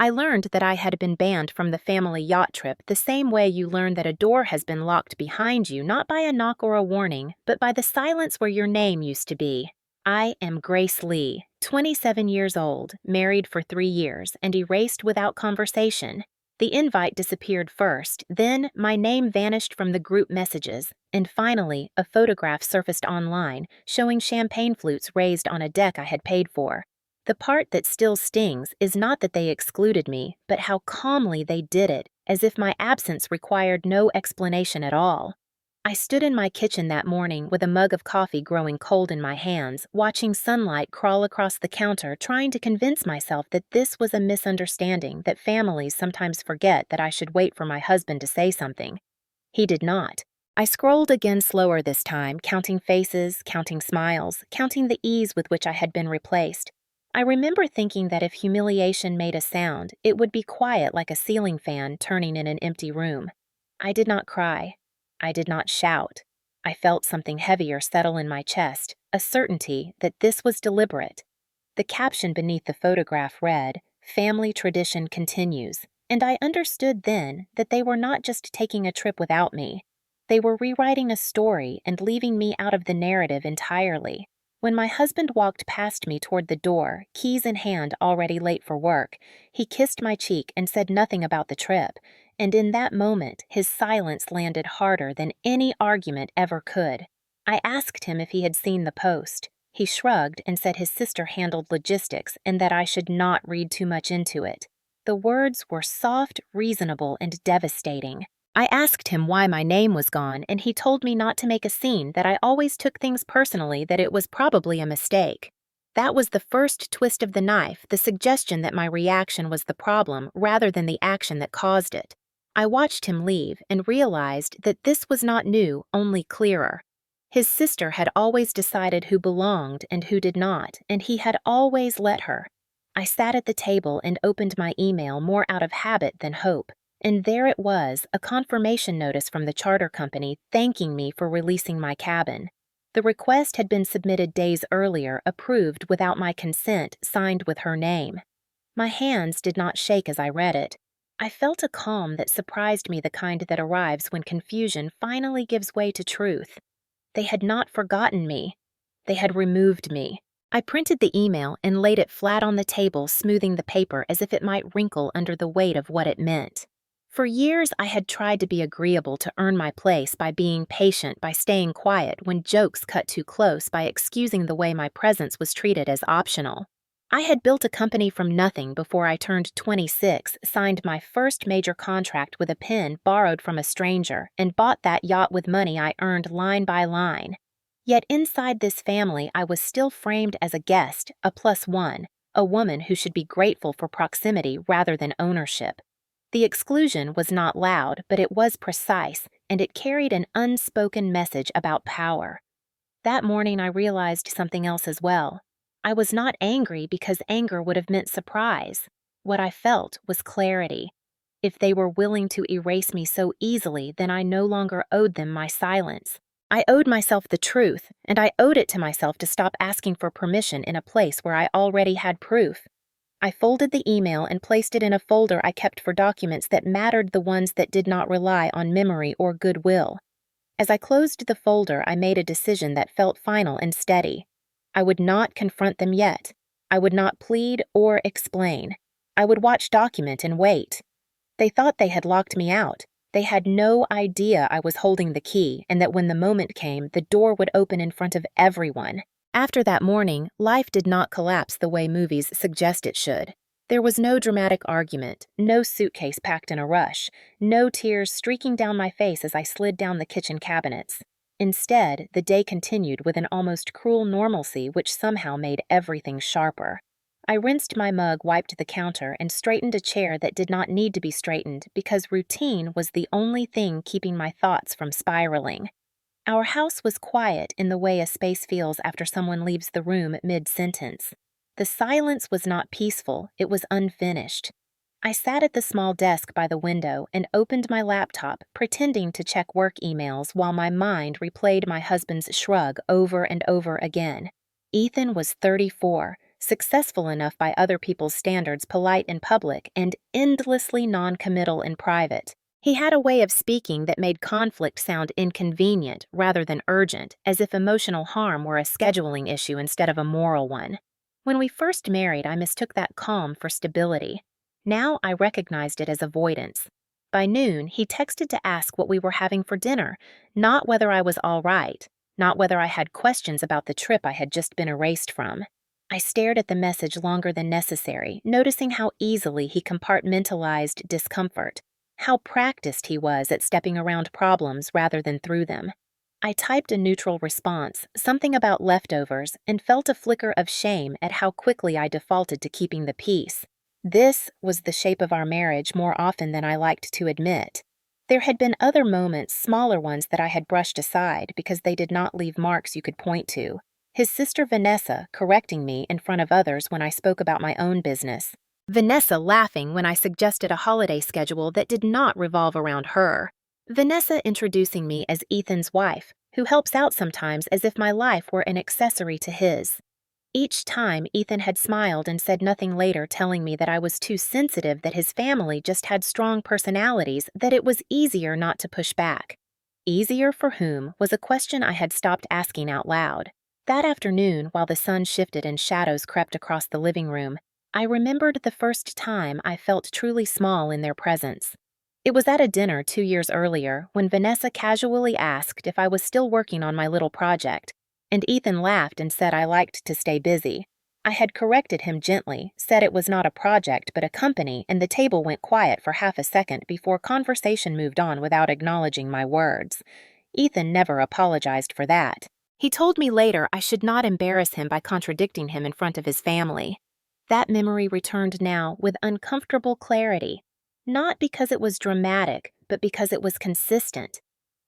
I learned that I had been banned from the family yacht trip the same way you learn that a door has been locked behind you, not by a knock or a warning, but by the silence where your name used to be. I am Grace Lee, 27 years old, married for 3 years, and erased without conversation. The invite disappeared first, then my name vanished from the group messages, and finally, a photograph surfaced online showing champagne flutes raised on a deck I had paid for. The part that still stings is not that they excluded me, but how calmly they did it, as if my absence required no explanation at all. I stood in my kitchen that morning with a mug of coffee growing cold in my hands, watching sunlight crawl across the counter, trying to convince myself that this was a misunderstanding, that families sometimes forget that I should wait for my husband to say something. He did not. I scrolled again slower this time, counting faces, counting smiles, counting the ease with which I had been replaced. I remember thinking that if humiliation made a sound, it would be quiet like a ceiling fan turning in an empty room. I did not cry. I did not shout. I felt something heavier settle in my chest, a certainty that this was deliberate. The caption beneath the photograph read, "Family tradition continues," and I understood then that they were not just taking a trip without me. They were rewriting a story and leaving me out of the narrative entirely. When my husband walked past me toward the door, keys in hand already late for work, he kissed my cheek and said nothing about the trip, and in that moment his silence landed harder than any argument ever could. I asked him if he had seen the post. He shrugged and said his sister handled logistics and that I should not read too much into it. The words were soft, reasonable, and devastating. I asked him why my name was gone, and he told me not to make a scene, that I always took things personally, that it was probably a mistake. That was the first twist of the knife, the suggestion that my reaction was the problem rather than the action that caused it. I watched him leave and realized that this was not new, only clearer. His sister had always decided who belonged and who did not, and he had always let her. I sat at the table and opened my email more out of habit than hope. And there it was, a confirmation notice from the charter company thanking me for releasing my cabin. The request had been submitted days earlier, approved without my consent, signed with her name. My hands did not shake as I read it. I felt a calm that surprised me, the kind that arrives when confusion finally gives way to truth. They had not forgotten me. They had removed me. I printed the email and laid it flat on the table, smoothing the paper as if it might wrinkle under the weight of what it meant. For years, I had tried to be agreeable, to earn my place by being patient, by staying quiet when jokes cut too close, by excusing the way my presence was treated as optional. I had built a company from nothing before I turned 26, signed my first major contract with a pen borrowed from a stranger, and bought that yacht with money I earned line by line. Yet inside this family, I was still framed as a guest, a +1, a woman who should be grateful for proximity rather than ownership. The exclusion was not loud, but it was precise, and it carried an unspoken message about power. That morning I realized something else as well. I was not angry because anger would have meant surprise. What I felt was clarity. If they were willing to erase me so easily, then I no longer owed them my silence. I owed myself the truth, and I owed it to myself to stop asking for permission in a place where I already had proof. I folded the email and placed it in a folder I kept for documents that mattered, the ones that did not rely on memory or goodwill. As I closed the folder, I made a decision that felt final and steady. I would not confront them yet. I would not plead or explain. I would watch, document, and wait. They thought they had locked me out. They had no idea I was holding the key, and that when the moment came, the door would open in front of everyone. After that morning, life did not collapse the way movies suggest it should. There was no dramatic argument, no suitcase packed in a rush, no tears streaking down my face as I slid down the kitchen cabinets. Instead, the day continued with an almost cruel normalcy which somehow made everything sharper. I rinsed my mug, wiped the counter, and straightened a chair that did not need to be straightened because routine was the only thing keeping my thoughts from spiraling. Our house was quiet in the way a space feels after someone leaves the room mid-sentence. The silence was not peaceful, it was unfinished. I sat at the small desk by the window and opened my laptop, pretending to check work emails while my mind replayed my husband's shrug over and over again. Ethan was 34, successful enough by other people's standards, polite in public, and endlessly non-committal in private. He had a way of speaking that made conflict sound inconvenient rather than urgent, as if emotional harm were a scheduling issue instead of a moral one. When we first married, I mistook that calm for stability. Now I recognized it as avoidance. By noon, he texted to ask what we were having for dinner, not whether I was all right, not whether I had questions about the trip I had just been erased from. I stared at the message longer than necessary, noticing how easily he compartmentalized discomfort, how practiced he was at stepping around problems rather than through them. I typed a neutral response, something about leftovers, and felt a flicker of shame at how quickly I defaulted to keeping the peace. This was the shape of our marriage more often than I liked to admit. There had been other moments, smaller ones that I had brushed aside because they did not leave marks you could point to. His sister Vanessa correcting me in front of others when I spoke about my own business. Vanessa laughing when I suggested a holiday schedule that did not revolve around her. Vanessa introducing me as Ethan's wife, who helps out sometimes as if my life were an accessory to his. Each time, Ethan had smiled and said nothing later, telling me that I was too sensitive, that his family just had strong personalities, that it was easier not to push back. Easier for whom was a question I had stopped asking out loud. That afternoon, while the sun shifted and shadows crept across the living room, I remembered the first time I felt truly small in their presence. It was at a dinner 2 years earlier when Vanessa casually asked if I was still working on my little project, and Ethan laughed and said I liked to stay busy. I had corrected him gently, said it was not a project but a company, and the table went quiet for half a second before conversation moved on without acknowledging my words. Ethan never apologized for that. He told me later I should not embarrass him by contradicting him in front of his family. That memory returned now with uncomfortable clarity, not because it was dramatic, but because it was consistent.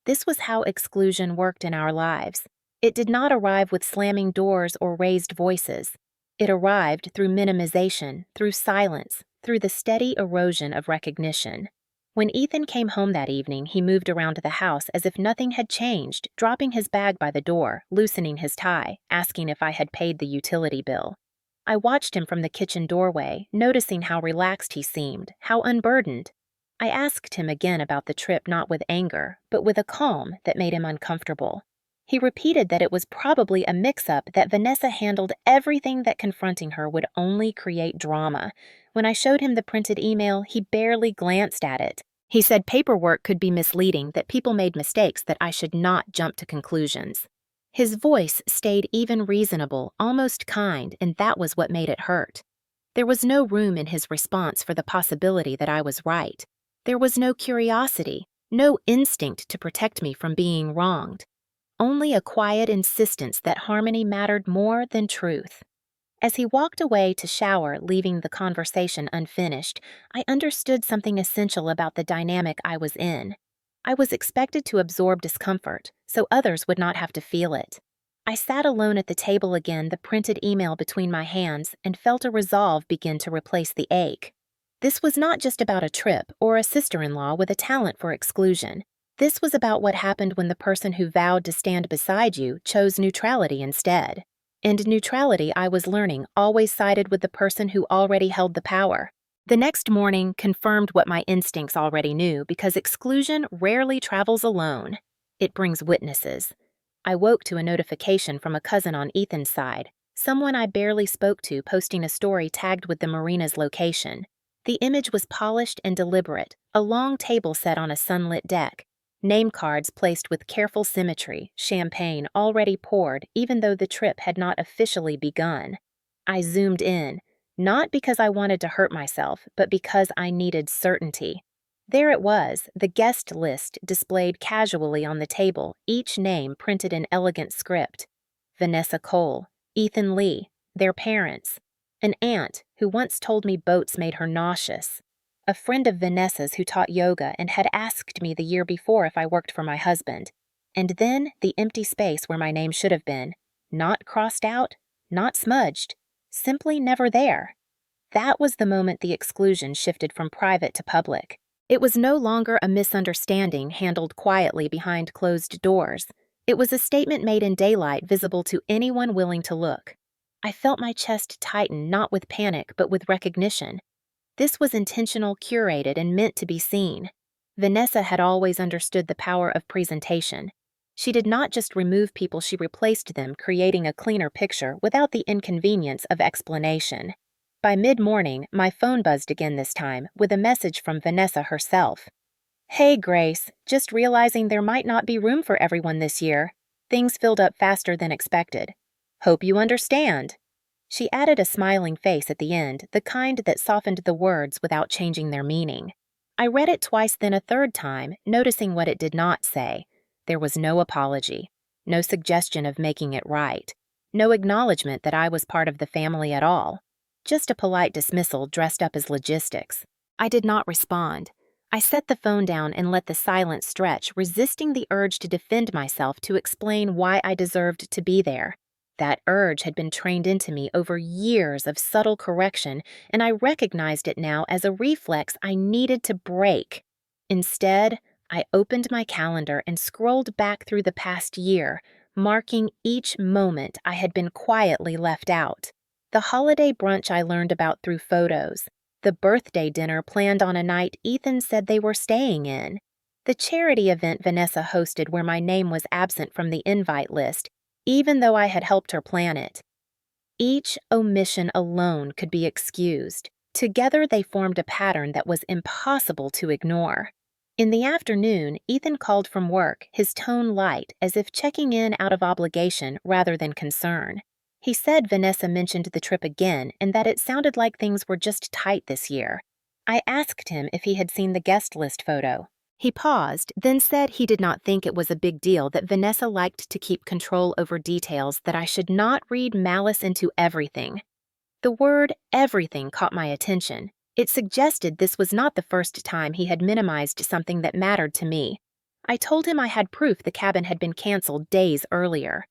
This was how exclusion worked in our lives. It did not arrive with slamming doors or raised voices. It arrived through minimization, through silence, through the steady erosion of recognition. When Ethan came home that evening, he moved around the house as if nothing had changed, dropping his bag by the door, loosening his tie, asking if I had paid the utility bill. I watched him from the kitchen doorway, noticing how relaxed he seemed, how unburdened. I asked him again about the trip, not with anger, but with a calm that made him uncomfortable. He repeated that it was probably a mix-up, that Vanessa handled everything, that confronting her would only create drama. When I showed him the printed email, he barely glanced at it. He said paperwork could be misleading, that people made mistakes, that I should not jump to conclusions. His voice stayed even reasonable, almost kind, and that was what made it hurt. There was no room in his response for the possibility that I was right. There was no curiosity, no instinct to protect me from being wronged. Only a quiet insistence that harmony mattered more than truth. As he walked away to shower, leaving the conversation unfinished, I understood something essential about the dynamic I was in. I was expected to absorb discomfort, so others would not have to feel it. I sat alone at the table again, the printed email between my hands, and felt a resolve begin to replace the ache. This was not just about a trip or a sister-in-law with a talent for exclusion. This was about what happened when the person who vowed to stand beside you chose neutrality instead. And neutrality, I was learning, always sided with the person who already held the power. The next morning confirmed what my instincts already knew, because exclusion rarely travels alone. It brings witnesses. I woke to a notification from a cousin on Ethan's side, someone I barely spoke to, posting a story tagged with the marina's location. The image was polished and deliberate, a long table set on a sunlit deck. Name cards placed with careful symmetry, champagne already poured even though the trip had not officially begun. I zoomed in, not because I wanted to hurt myself, but because I needed certainty. There it was, the guest list displayed casually on the table, each name printed in elegant script. Vanessa Cole, Ethan Lee, their parents, an aunt who once told me boats made her nauseous, a friend of Vanessa's who taught yoga and had asked me the year before if I worked for my husband. And then the empty space where my name should have been. Not crossed out, not smudged, simply never there. That was the moment the exclusion shifted from private to public. It was no longer a misunderstanding handled quietly behind closed doors. It was a statement made in daylight, visible to anyone willing to look. I felt my chest tighten, not with panic, but with recognition. This was intentional, curated, and meant to be seen. Vanessa had always understood the power of presentation. She did not just remove people, she replaced them, creating a cleaner picture without the inconvenience of explanation. By mid-morning, my phone buzzed again this time, with a message from Vanessa herself. "Hey, Grace, just realizing there might not be room for everyone this year. Things filled up faster than expected. Hope you understand." She added a smiling face at the end, the kind that softened the words without changing their meaning. I read it twice, then a third time, noticing what it did not say. There was no apology, no suggestion of making it right, no acknowledgement that I was part of the family at all. Just a polite dismissal dressed up as logistics. I did not respond. I set the phone down and let the silence stretch, resisting the urge to defend myself, to explain why I deserved to be there. That urge had been trained into me over years of subtle correction, and I recognized it now as a reflex I needed to break. Instead, I opened my calendar and scrolled back through the past year, marking each moment I had been quietly left out. The holiday brunch I learned about through photos, the birthday dinner planned on a night Ethan said they were staying in, the charity event Vanessa hosted where my name was absent from the invite list, even though I had helped her plan it. Each omission alone could be excused. Together they formed a pattern that was impossible to ignore. In the afternoon, Ethan called from work, his tone light, as if checking in out of obligation rather than concern. He said Vanessa mentioned the trip again and that it sounded like things were just tight this year. I asked him if he had seen the guest list photo. He paused, then said he did not think it was a big deal, that Vanessa liked to keep control over details, that I should not read malice into everything. The word everything caught my attention. It suggested this was not the first time he had minimized something that mattered to me. I told him I had proof the cabin had been canceled days earlier.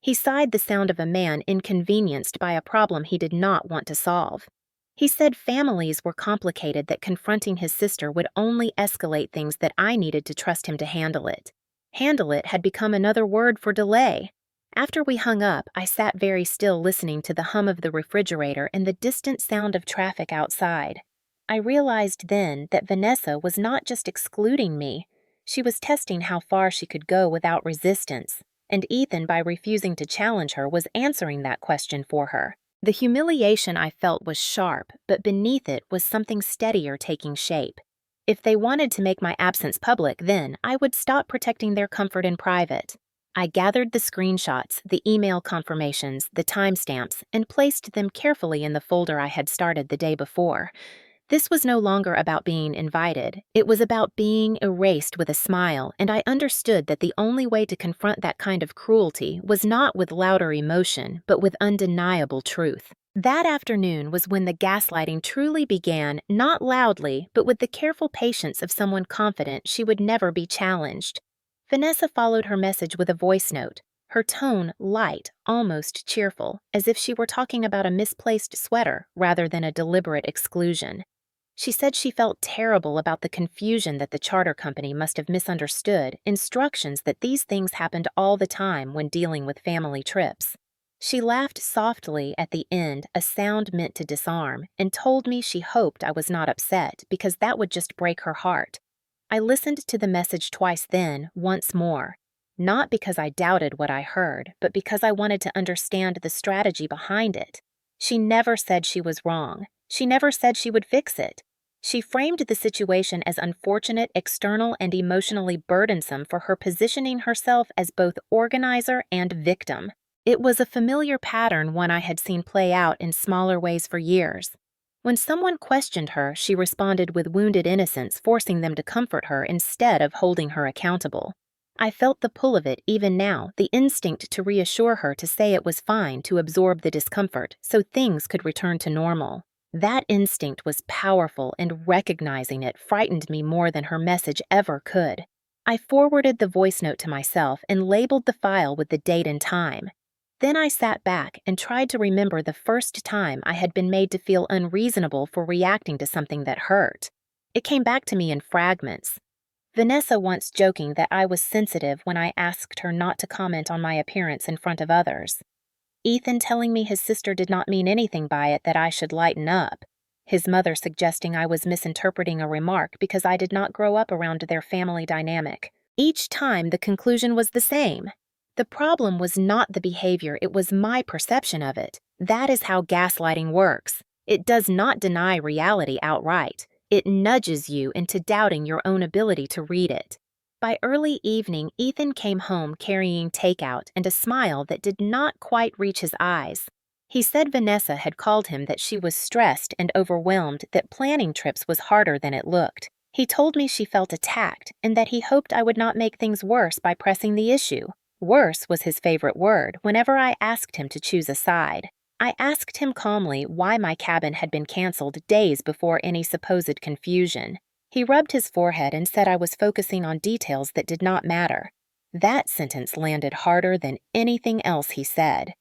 He sighed, the sound of a man inconvenienced by a problem he did not want to solve. He said families were complicated, that confronting his sister would only escalate things, that I needed to trust him to handle it. Handle it had become another word for delay. After we hung up, I sat very still, listening to the hum of the refrigerator and the distant sound of traffic outside. I realized then that Vanessa was not just excluding me. She was testing how far she could go without resistance. And Ethan, by refusing to challenge her, was answering that question for her. The humiliation I felt was sharp, but beneath it was something steadier taking shape. If they wanted to make my absence public, then I would stop protecting their comfort in private. I gathered the screenshots, the email confirmations, the timestamps, and placed them carefully in the folder I had started the day before. This was no longer about being invited. It was about being erased with a smile, and I understood that the only way to confront that kind of cruelty was not with louder emotion, but with undeniable truth. That afternoon was when the gaslighting truly began, not loudly, but with the careful patience of someone confident she would never be challenged. Vanessa followed her message with a voice note, her tone light, almost cheerful, as if she were talking about a misplaced sweater rather than a deliberate exclusion. She said she felt terrible about the confusion, that the charter company must have misunderstood instructions, that these things happened all the time when dealing with family trips. She laughed softly at the end, a sound meant to disarm, and told me she hoped I was not upset, because that would just break her heart. I listened to the message twice, then once more, not because I doubted what I heard, but because I wanted to understand the strategy behind it. She never said she was wrong. She never said she would fix it. She framed the situation as unfortunate, external, and emotionally burdensome for her, positioning herself as both organizer and victim. It was a familiar pattern, one I had seen play out in smaller ways for years. When someone questioned her, she responded with wounded innocence, forcing them to comfort her instead of holding her accountable. I felt the pull of it even now, the instinct to reassure her, to say it was fine, to absorb the discomfort, so things could return to normal. That instinct was powerful, and recognizing it frightened me more than her message ever could. I forwarded the voice note to myself and labeled the file with the date and time. Then I sat back and tried to remember the first time I had been made to feel unreasonable for reacting to something that hurt. It came back to me in fragments. Vanessa once joking that I was sensitive when I asked her not to comment on my appearance in front of others. Ethan telling me his sister did not mean anything by it, that I should lighten up. His mother suggesting I was misinterpreting a remark because I did not grow up around their family dynamic. Each time the conclusion was the same. The problem was not the behavior, it was my perception of it. That is how gaslighting works. It does not deny reality outright. It nudges you into doubting your own ability to read it. By early evening, Ethan came home carrying takeout and a smile that did not quite reach his eyes. He said Vanessa had called him, that she was stressed and overwhelmed, that planning trips was harder than it looked. He told me she felt attacked and that he hoped I would not make things worse by pressing the issue. Worse was his favorite word whenever I asked him to choose a side. I asked him calmly why my cabin had been canceled days before any supposed confusion. He rubbed his forehead and said I was focusing on details that did not matter. That sentence landed harder than anything else he said.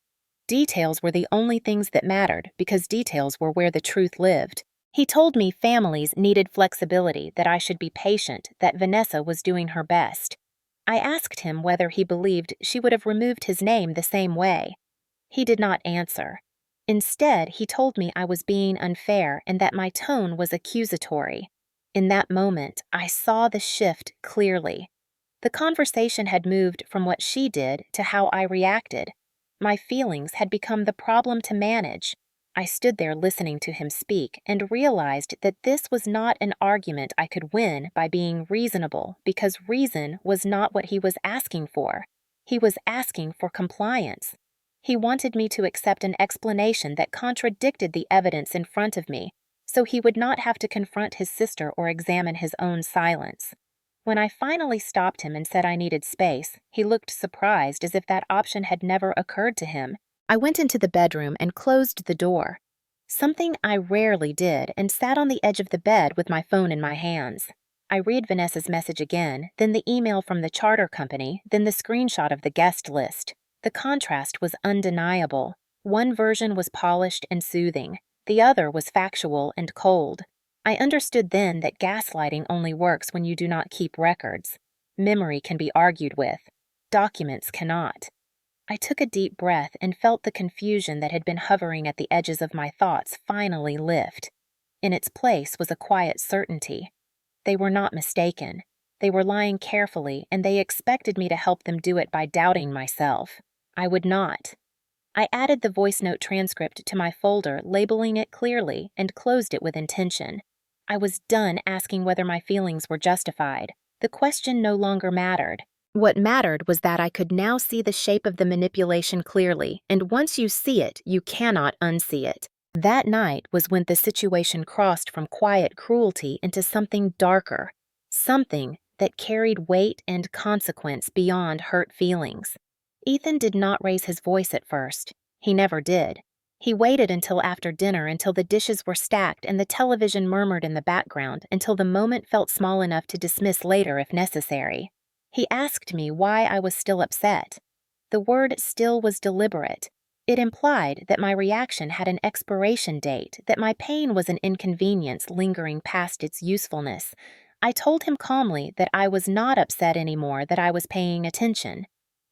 Details were the only things that mattered because details were where the truth lived. He told me families needed flexibility, that I should be patient, that Vanessa was doing her best. I asked him whether he believed she would have removed his name the same way. He did not answer. Instead, he told me I was being unfair and that my tone was accusatory. In that moment, I saw the shift clearly. The conversation had moved from what she did to how I reacted. My feelings had become the problem to manage. I stood there listening to him speak and realized that this was not an argument I could win by being reasonable, because reason was not what he was asking for. He was asking for compliance. He wanted me to accept an explanation that contradicted the evidence in front of me, so he would not have to confront his sister or examine his own silence. When I finally stopped him and said I needed space, he looked surprised, as if that option had never occurred to him. I went into the bedroom and closed the door, something I rarely did, and sat on the edge of the bed with my phone in my hands. I read Vanessa's message again, then the email from the charter company, then the screenshot of the guest list. The contrast was undeniable. One version was polished and soothing. The other was factual and cold. I understood then that gaslighting only works when you do not keep records. Memory can be argued with. Documents cannot. I took a deep breath and felt the confusion that had been hovering at the edges of my thoughts finally lift. In its place was a quiet certainty. They were not mistaken. They were lying carefully, and they expected me to help them do it by doubting myself. I would not. I added the voice note transcript to my folder, labeling it clearly, and closed it with intention. I was done asking whether my feelings were justified. The question no longer mattered. What mattered was that I could now see the shape of the manipulation clearly, and once you see it, you cannot unsee it. That night was when the situation crossed from quiet cruelty into something darker, something that carried weight and consequence beyond hurt feelings. Ethan did not raise his voice at first. He never did. He waited until after dinner, until the dishes were stacked and the television murmured in the background, until the moment felt small enough to dismiss later if necessary. He asked me why I was still upset. The word "still" was deliberate. It implied that my reaction had an expiration date, that my pain was an inconvenience lingering past its usefulness. I told him calmly that I was not upset anymore, that I was paying attention.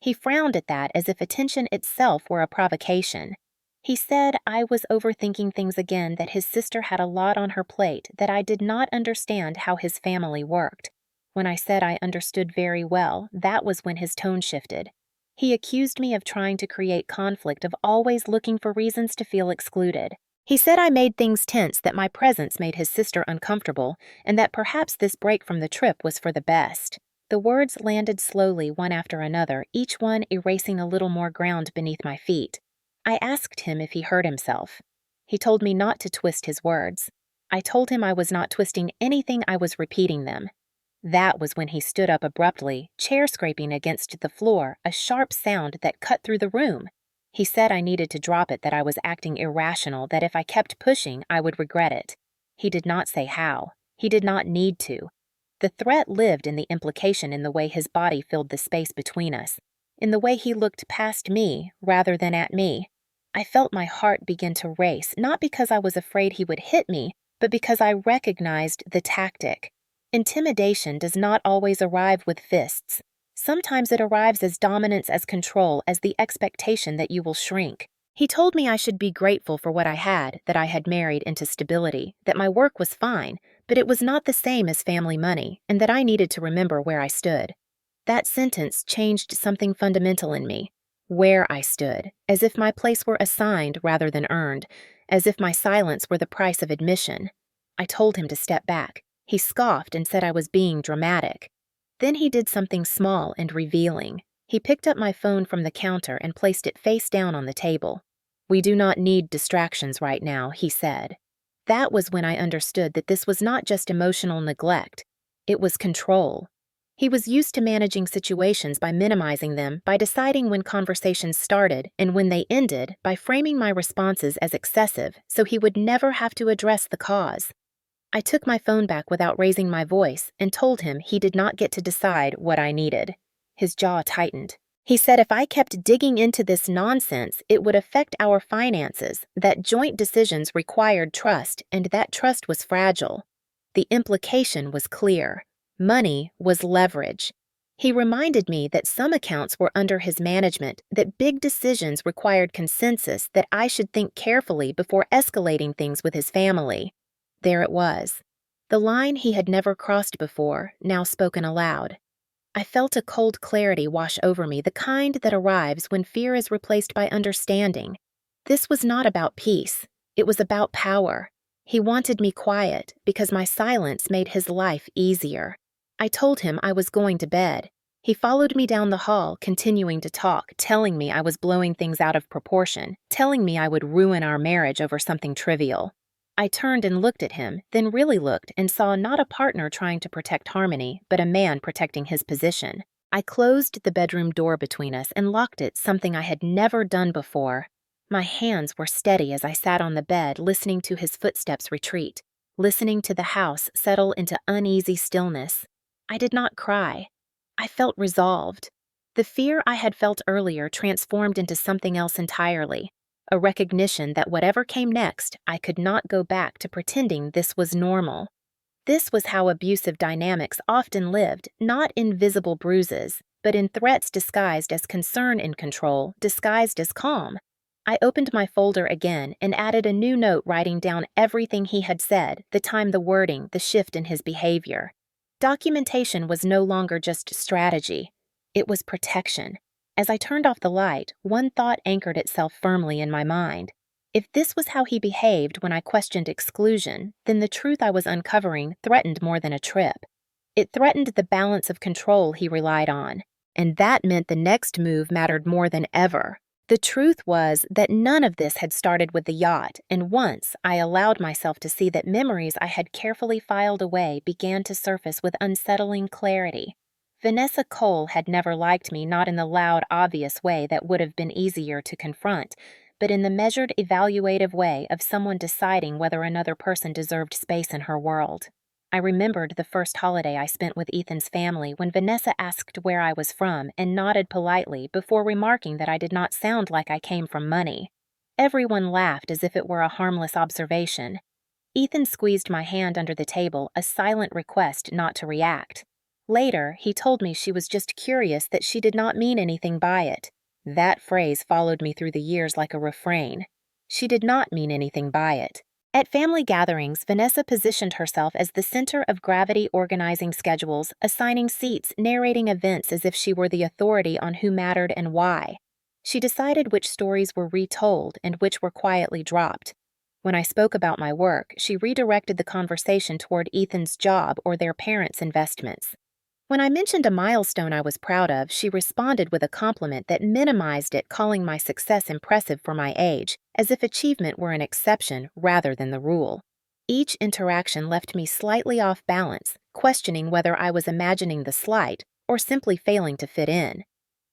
He frowned at that as if attention itself were a provocation. He said I was overthinking things again, that his sister had a lot on her plate, that I did not understand how his family worked. When I said I understood very well, that was when his tone shifted. He accused me of trying to create conflict, of always looking for reasons to feel excluded. He said I made things tense, that my presence made his sister uncomfortable, and that perhaps this break from the trip was for the best. The words landed slowly one after another, each one erasing a little more ground beneath my feet. I asked him if he heard himself. He told me not to twist his words. I told him I was not twisting anything, I was repeating them. That was when he stood up abruptly, chair scraping against the floor, a sharp sound that cut through the room. He said I needed to drop it, that I was acting irrational, that if I kept pushing, I would regret it. He did not say how. He did not need to. The threat lived in the implication, in the way his body filled the space between us, in the way he looked past me rather than at me. I felt my heart begin to race, not because I was afraid he would hit me, but because I recognized the tactic. Intimidation does not always arrive with fists. Sometimes it arrives as dominance, as control, as the expectation that you will shrink. He told me I should be grateful for what I had, that I had married into stability, that my work was fine, but it was not the same as family money, and that I needed to remember where I stood. That sentence changed something fundamental in me. Where I stood, as if my place were assigned rather than earned, as if my silence were the price of admission. I told him to step back. He scoffed and said I was being dramatic. Then he did something small and revealing. He picked up my phone from the counter and placed it face down on the table. "We do not need distractions right now," he said. That was when I understood that this was not just emotional neglect. It was control. He was used to managing situations by minimizing them, by deciding when conversations started and when they ended, by framing my responses as excessive so he would never have to address the cause. I took my phone back without raising my voice and told him he did not get to decide what I needed. His jaw tightened. He said if I kept digging into this nonsense, it would affect our finances, that joint decisions required trust, and that trust was fragile. The implication was clear. Money was leverage. He reminded me that some accounts were under his management, that big decisions required consensus, that I should think carefully before escalating things with his family. There it was. The line he had never crossed before, now spoken aloud. I felt a cold clarity wash over me, the kind that arrives when fear is replaced by understanding. This was not about peace. It was about power. He wanted me quiet because my silence made his life easier. I told him I was going to bed. He followed me down the hall, continuing to talk, telling me I was blowing things out of proportion, telling me I would ruin our marriage over something trivial. I turned and looked at him, then really looked and saw not a partner trying to protect harmony, but a man protecting his position. I closed the bedroom door between us and locked it, something I had never done before. My hands were steady as I sat on the bed, listening to his footsteps retreat, listening to the house settle into uneasy stillness. I did not cry. I felt resolved. The fear I had felt earlier transformed into something else entirely. A recognition that whatever came next, I could not go back to pretending this was normal. This was how abusive dynamics often lived, not in visible bruises, but in threats disguised as concern and control, disguised as calm. I opened my folder again and added a new note writing down everything he had said, the time, the wording, the shift in his behavior. Documentation was no longer just strategy. It was protection. As I turned off the light, one thought anchored itself firmly in my mind. If this was how he behaved when I questioned exclusion, then the truth I was uncovering threatened more than a trip. It threatened the balance of control he relied on, and that meant the next move mattered more than ever. The truth was that none of this had started with the yacht, and once I allowed myself to see that memories I had carefully filed away began to surface with unsettling clarity. Vanessa Cole had never liked me, not in the loud, obvious way that would have been easier to confront, but in the measured, evaluative way of someone deciding whether another person deserved space in her world. I remembered the first holiday I spent with Ethan's family when Vanessa asked where I was from and nodded politely before remarking that I did not sound like I came from money. Everyone laughed as if it were a harmless observation. Ethan squeezed my hand under the table, a silent request not to react. Later, he told me she was just curious, that she did not mean anything by it. That phrase followed me through the years like a refrain. She did not mean anything by it. At family gatherings, Vanessa positioned herself as the center of gravity, organizing schedules, assigning seats, narrating events as if she were the authority on who mattered and why. She decided which stories were retold and which were quietly dropped. When I spoke about my work, she redirected the conversation toward Ethan's job or their parents' investments. When I mentioned a milestone I was proud of, she responded with a compliment that minimized it, calling my success impressive for my age, as if achievement were an exception rather than the rule. Each interaction left me slightly off balance, questioning whether I was imagining the slight or simply failing to fit in.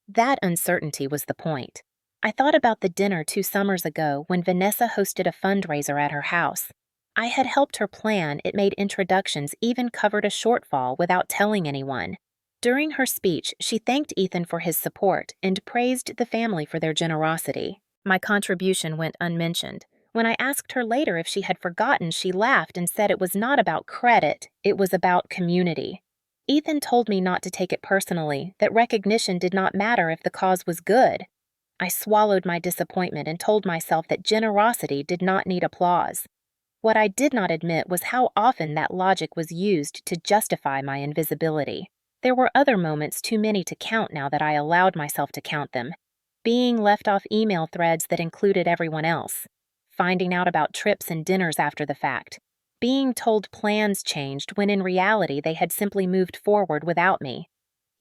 That uncertainty was the point. I thought about the dinner 2 summers ago when Vanessa hosted a fundraiser at her house. I had helped her plan, it made introductions, even covered a shortfall without telling anyone. During her speech, she thanked Ethan for his support and praised the family for their generosity. My contribution went unmentioned. When I asked her later if she had forgotten, she laughed and said it was not about credit, it was about community. Ethan told me not to take it personally, that recognition did not matter if the cause was good. I swallowed my disappointment and told myself that generosity did not need applause. What I did not admit was how often that logic was used to justify my invisibility. There were other moments too many to count now that I allowed myself to count them. Being left off email threads that included everyone else. Finding out about trips and dinners after the fact. Being told plans changed when in reality they had simply moved forward without me.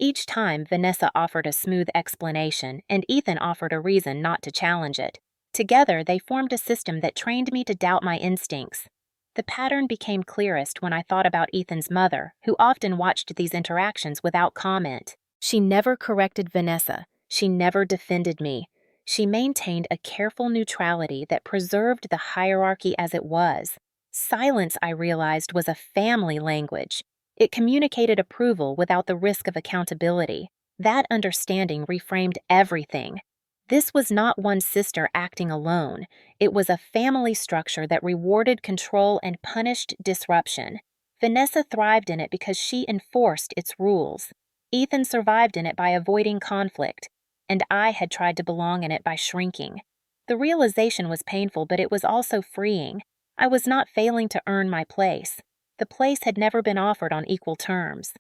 Each time, Vanessa offered a smooth explanation, and Ethan offered a reason not to challenge it. Together, they formed a system that trained me to doubt my instincts. The pattern became clearest when I thought about Ethan's mother, who often watched these interactions without comment. She never corrected Vanessa. She never defended me. She maintained a careful neutrality that preserved the hierarchy as it was. Silence, I realized, was a family language. It communicated approval without the risk of accountability. That understanding reframed everything. This was not one sister acting alone. It was a family structure that rewarded control and punished disruption. Vanessa thrived in it because she enforced its rules. Ethan survived in it by avoiding conflict, and I had tried to belong in it by shrinking. The realization was painful, but it was also freeing. I was not failing to earn my place. The place had never been offered on equal terms.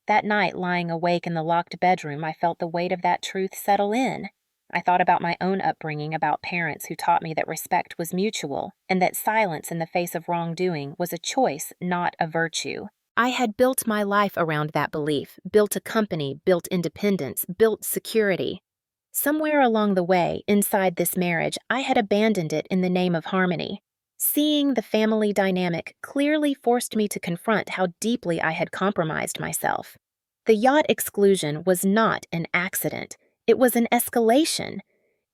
That night, lying awake in the locked bedroom, I felt the weight of that truth settle in. I thought about my own upbringing, about parents who taught me that respect was mutual, and that silence in the face of wrongdoing was a choice, not a virtue. I had built my life around that belief, built a company, built independence, built security. Somewhere along the way, inside this marriage, I had abandoned it in the name of harmony. Seeing the family dynamic clearly forced me to confront how deeply I had compromised myself. The yacht exclusion was not an accident. It was an escalation.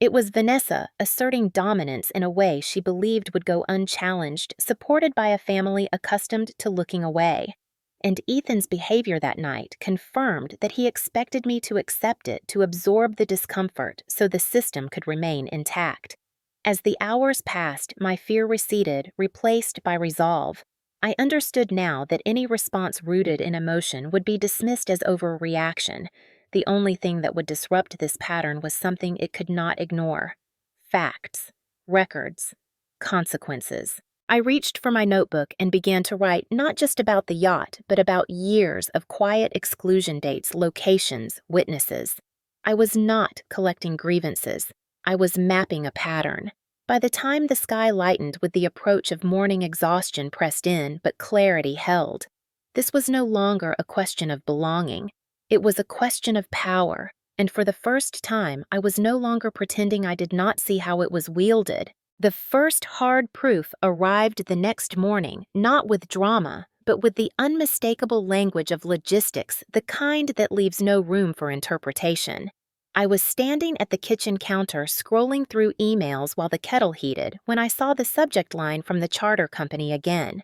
It was Vanessa asserting dominance in a way she believed would go unchallenged, supported by a family accustomed to looking away. And Ethan's behavior that night confirmed that he expected me to accept it, to absorb the discomfort so the system could remain intact. As the hours passed, my fear receded, replaced by resolve. I understood now that any response rooted in emotion would be dismissed as overreaction. The only thing that would disrupt this pattern was something it could not ignore. Facts, records, consequences. I reached for my notebook and began to write not just about the yacht, but about years of quiet exclusion dates, locations, witnesses. I was not collecting grievances. I was mapping a pattern. By the time the sky lightened with the approach of morning exhaustion pressed in, but clarity held. This was no longer a question of belonging. It was a question of power, and for the first time, I was no longer pretending I did not see how it was wielded. The first hard proof arrived the next morning, not with drama, but with the unmistakable language of logistics, the kind that leaves no room for interpretation. I was standing at the kitchen counter scrolling through emails while the kettle heated when I saw the subject line from the charter company again.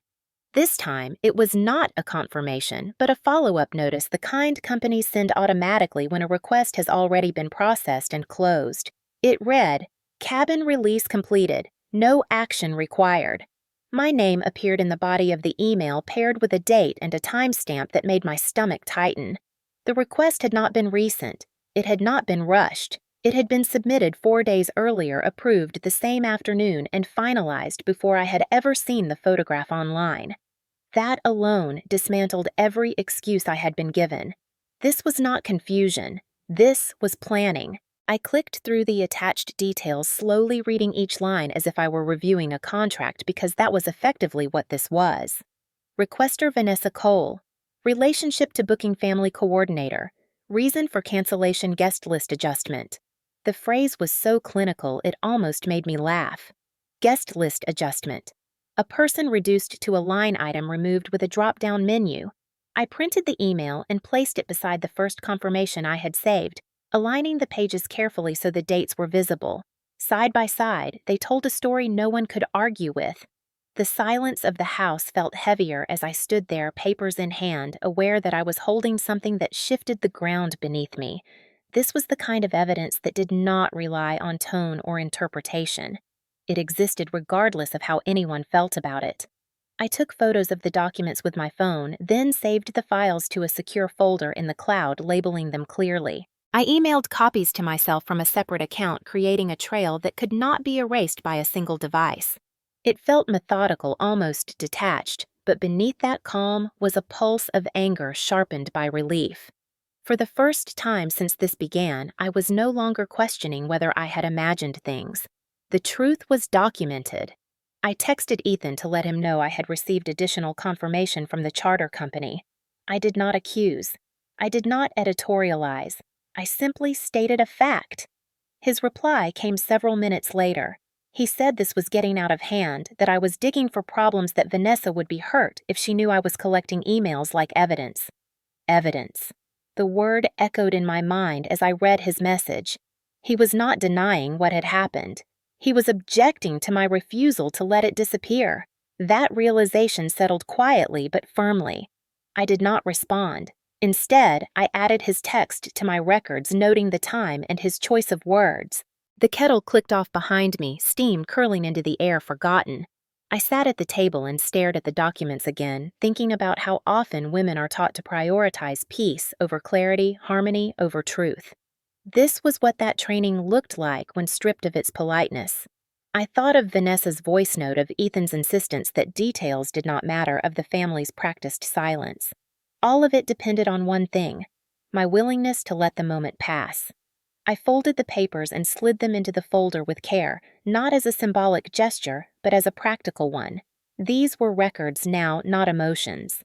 This time, it was not a confirmation, but a follow-up notice the kind companies send automatically when a request has already been processed and closed. It read, "Cabin release completed. No action required." My name appeared in the body of the email paired with a date and a timestamp that made my stomach tighten. The request had not been recent. It had not been rushed. It had been submitted 4 days earlier, approved the same afternoon, and finalized before I had ever seen the photograph online. That alone dismantled every excuse I had been given. This was not confusion. This was planning. I clicked through the attached details, slowly reading each line as if I were reviewing a contract because that was effectively what this was. Requester Vanessa Cole. Relationship to booking family coordinator. Reason for cancellation guest list adjustment. The phrase was so clinical it almost made me laugh. Guest list adjustment. A person reduced to a line item removed with a drop-down menu. I printed the email and placed it beside the first confirmation I had saved, aligning the pages carefully so the dates were visible. Side by side, they told a story no one could argue with. The silence of the house felt heavier as I stood there, papers in hand, aware that I was holding something that shifted the ground beneath me. This was the kind of evidence that did not rely on tone or interpretation. It existed regardless of how anyone felt about it. I took photos of the documents with my phone, then saved the files to a secure folder in the cloud, labeling them clearly. I emailed copies to myself from a separate account, creating a trail that could not be erased by a single device. It felt methodical, almost detached, but beneath that calm was a pulse of anger sharpened by relief. For the first time since this began, I was no longer questioning whether I had imagined things. The truth was documented. I texted Ethan to let him know I had received additional confirmation from the charter company. I did not accuse. I did not editorialize. I simply stated a fact. His reply came several minutes later. He said this was getting out of hand, that I was digging for problems, that Vanessa would be hurt if she knew I was collecting emails like evidence. Evidence. The word echoed in my mind as I read his message. He was not denying what had happened. He was objecting to my refusal to let it disappear. That realization settled quietly but firmly. I did not respond. Instead, I added his text to my records, noting the time and his choice of words. The kettle clicked off behind me, steam curling into the air forgotten. I sat at the table and stared at the documents again, thinking about how often women are taught to prioritize peace over clarity, harmony over truth. This was what that training looked like when stripped of its politeness. I thought of Vanessa's voice note, of Ethan's insistence that details did not matter, of the family's practiced silence. All of it depended on one thing: my willingness to let the moment pass. I folded the papers and slid them into the folder with care, not as a symbolic gesture, but as a practical one. These were records now, not emotions.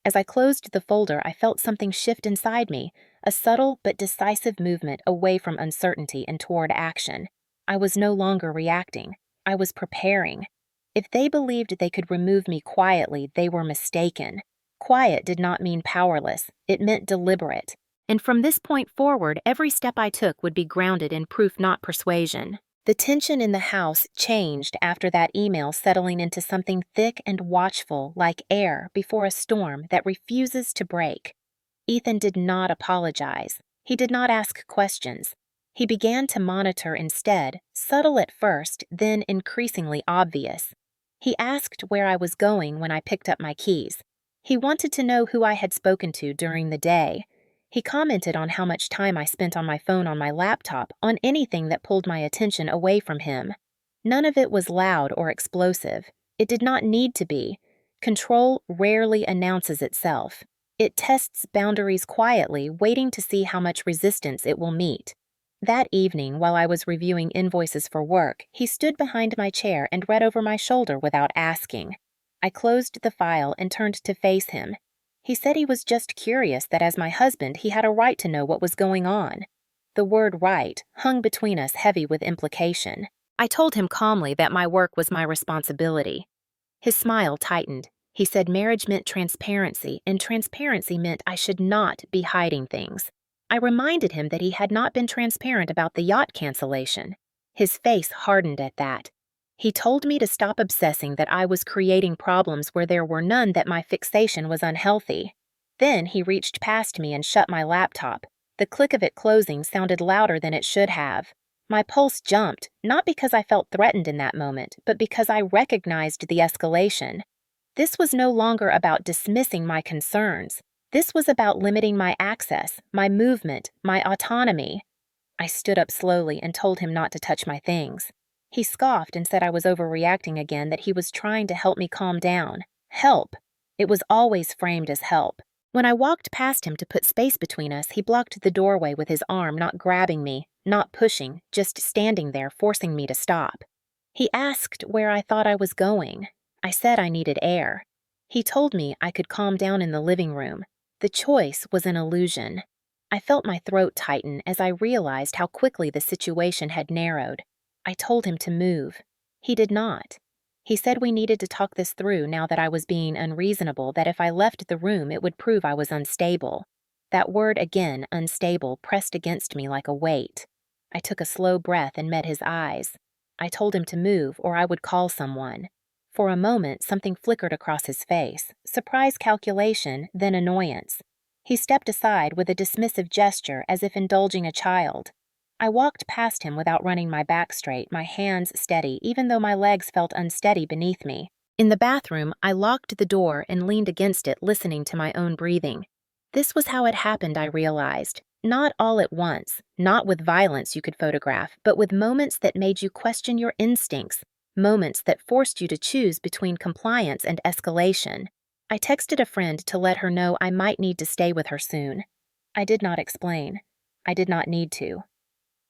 As I closed the folder, I felt something shift inside me, a subtle but decisive movement away from uncertainty and toward action. I was no longer reacting. I was preparing. If they believed they could remove me quietly, they were mistaken. Quiet did not mean powerless. It meant deliberate. And from this point forward, every step I took would be grounded in proof, not persuasion. The tension in the house changed after that email, settling into something thick and watchful, like air before a storm that refuses to break. Ethan did not apologize. He did not ask questions. He began to monitor instead, subtle at first, then increasingly obvious. He asked where I was going when I picked up my keys. He wanted to know who I had spoken to during the day. He commented on how much time I spent on my phone, on my laptop, on anything that pulled my attention away from him. None of it was loud or explosive. It did not need to be. Control rarely announces itself. It tests boundaries quietly, waiting to see how much resistance it will meet. That evening, while I was reviewing invoices for work, he stood behind my chair and read over my shoulder without asking. I closed the file and turned to face him. He said he was just curious, that as my husband, he had a right to know what was going on. The word right hung between us, heavy with implication. I told him calmly that my work was my responsibility. His smile tightened. He said marriage meant transparency, and transparency meant I should not be hiding things. I reminded him that he had not been transparent about the yacht cancellation. His face hardened at that. He told me to stop obsessing, that I was creating problems where there were none, that my fixation was unhealthy. Then he reached past me and shut my laptop. The click of it closing sounded louder than it should have. My pulse jumped, not because I felt threatened in that moment, but because I recognized the escalation. This was no longer about dismissing my concerns. This was about limiting my access, my movement, my autonomy. I stood up slowly and told him not to touch my things. He scoffed and said I was overreacting again, that he was trying to help me calm down. Help. It was always framed as help. When I walked past him to put space between us, he blocked the doorway with his arm, not grabbing me, not pushing, just standing there, forcing me to stop. He asked where I thought I was going. I said I needed air. He told me I could calm down in the living room. The choice was an illusion. I felt my throat tighten as I realized how quickly the situation had narrowed. I told him to move. He did not. He said we needed to talk this through now that I was being unreasonable, that if I left the room it would prove I was unstable. That word again, unstable, pressed against me like a weight. I took a slow breath and met his eyes. I told him to move or I would call someone. For a moment something flickered across his face, surprise, calculation, then annoyance. He stepped aside with a dismissive gesture, as if indulging a child. I walked past him without running my back straight, my hands steady, even though my legs felt unsteady beneath me. In the bathroom, I locked the door and leaned against it, listening to my own breathing. This was how it happened, I realized. Not all at once, not with violence you could photograph, but with moments that made you question your instincts, moments that forced you to choose between compliance and escalation. I texted a friend to let her know I might need to stay with her soon. I did not explain. I did not need to.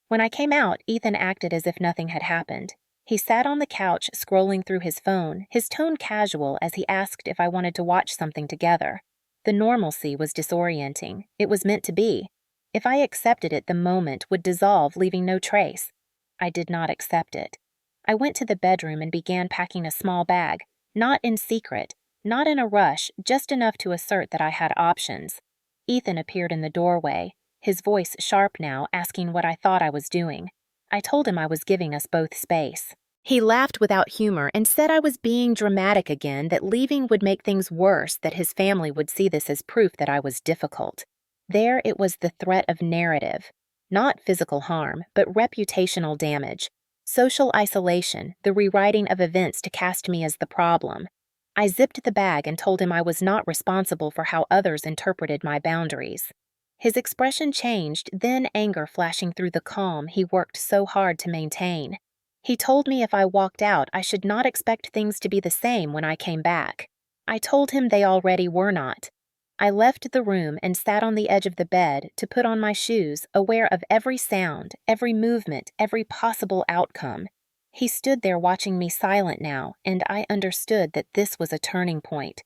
When I came out, Ethan acted as if nothing had happened. He sat on the couch scrolling through his phone, his tone casual as he asked if I wanted to watch something together. The normalcy was disorienting. It was meant to be. If I accepted it, the moment would dissolve, leaving no trace. I did not accept it. I went to the bedroom and began packing a small bag, not in secret, not in a rush, just enough to assert that I had options. Ethan appeared in the doorway, his voice sharp now, asking what I thought I was doing. I told him I was giving us both space. He laughed without humor and said I was being dramatic again, that leaving would make things worse, that his family would see this as proof that I was difficult. There it was, the threat of narrative. Not physical harm, but reputational damage. Social isolation, the rewriting of events to cast me as the problem. I zipped the bag and told him I was not responsible for how others interpreted my boundaries. His expression changed, then anger flashing through the calm he worked so hard to maintain. He told me if I walked out, I should not expect things to be the same when I came back. I told him they already were not. I left the room and sat on the edge of the bed to put on my shoes, aware of every sound, every movement, every possible outcome. He stood there watching me, silent now, and I understood that this was a turning point.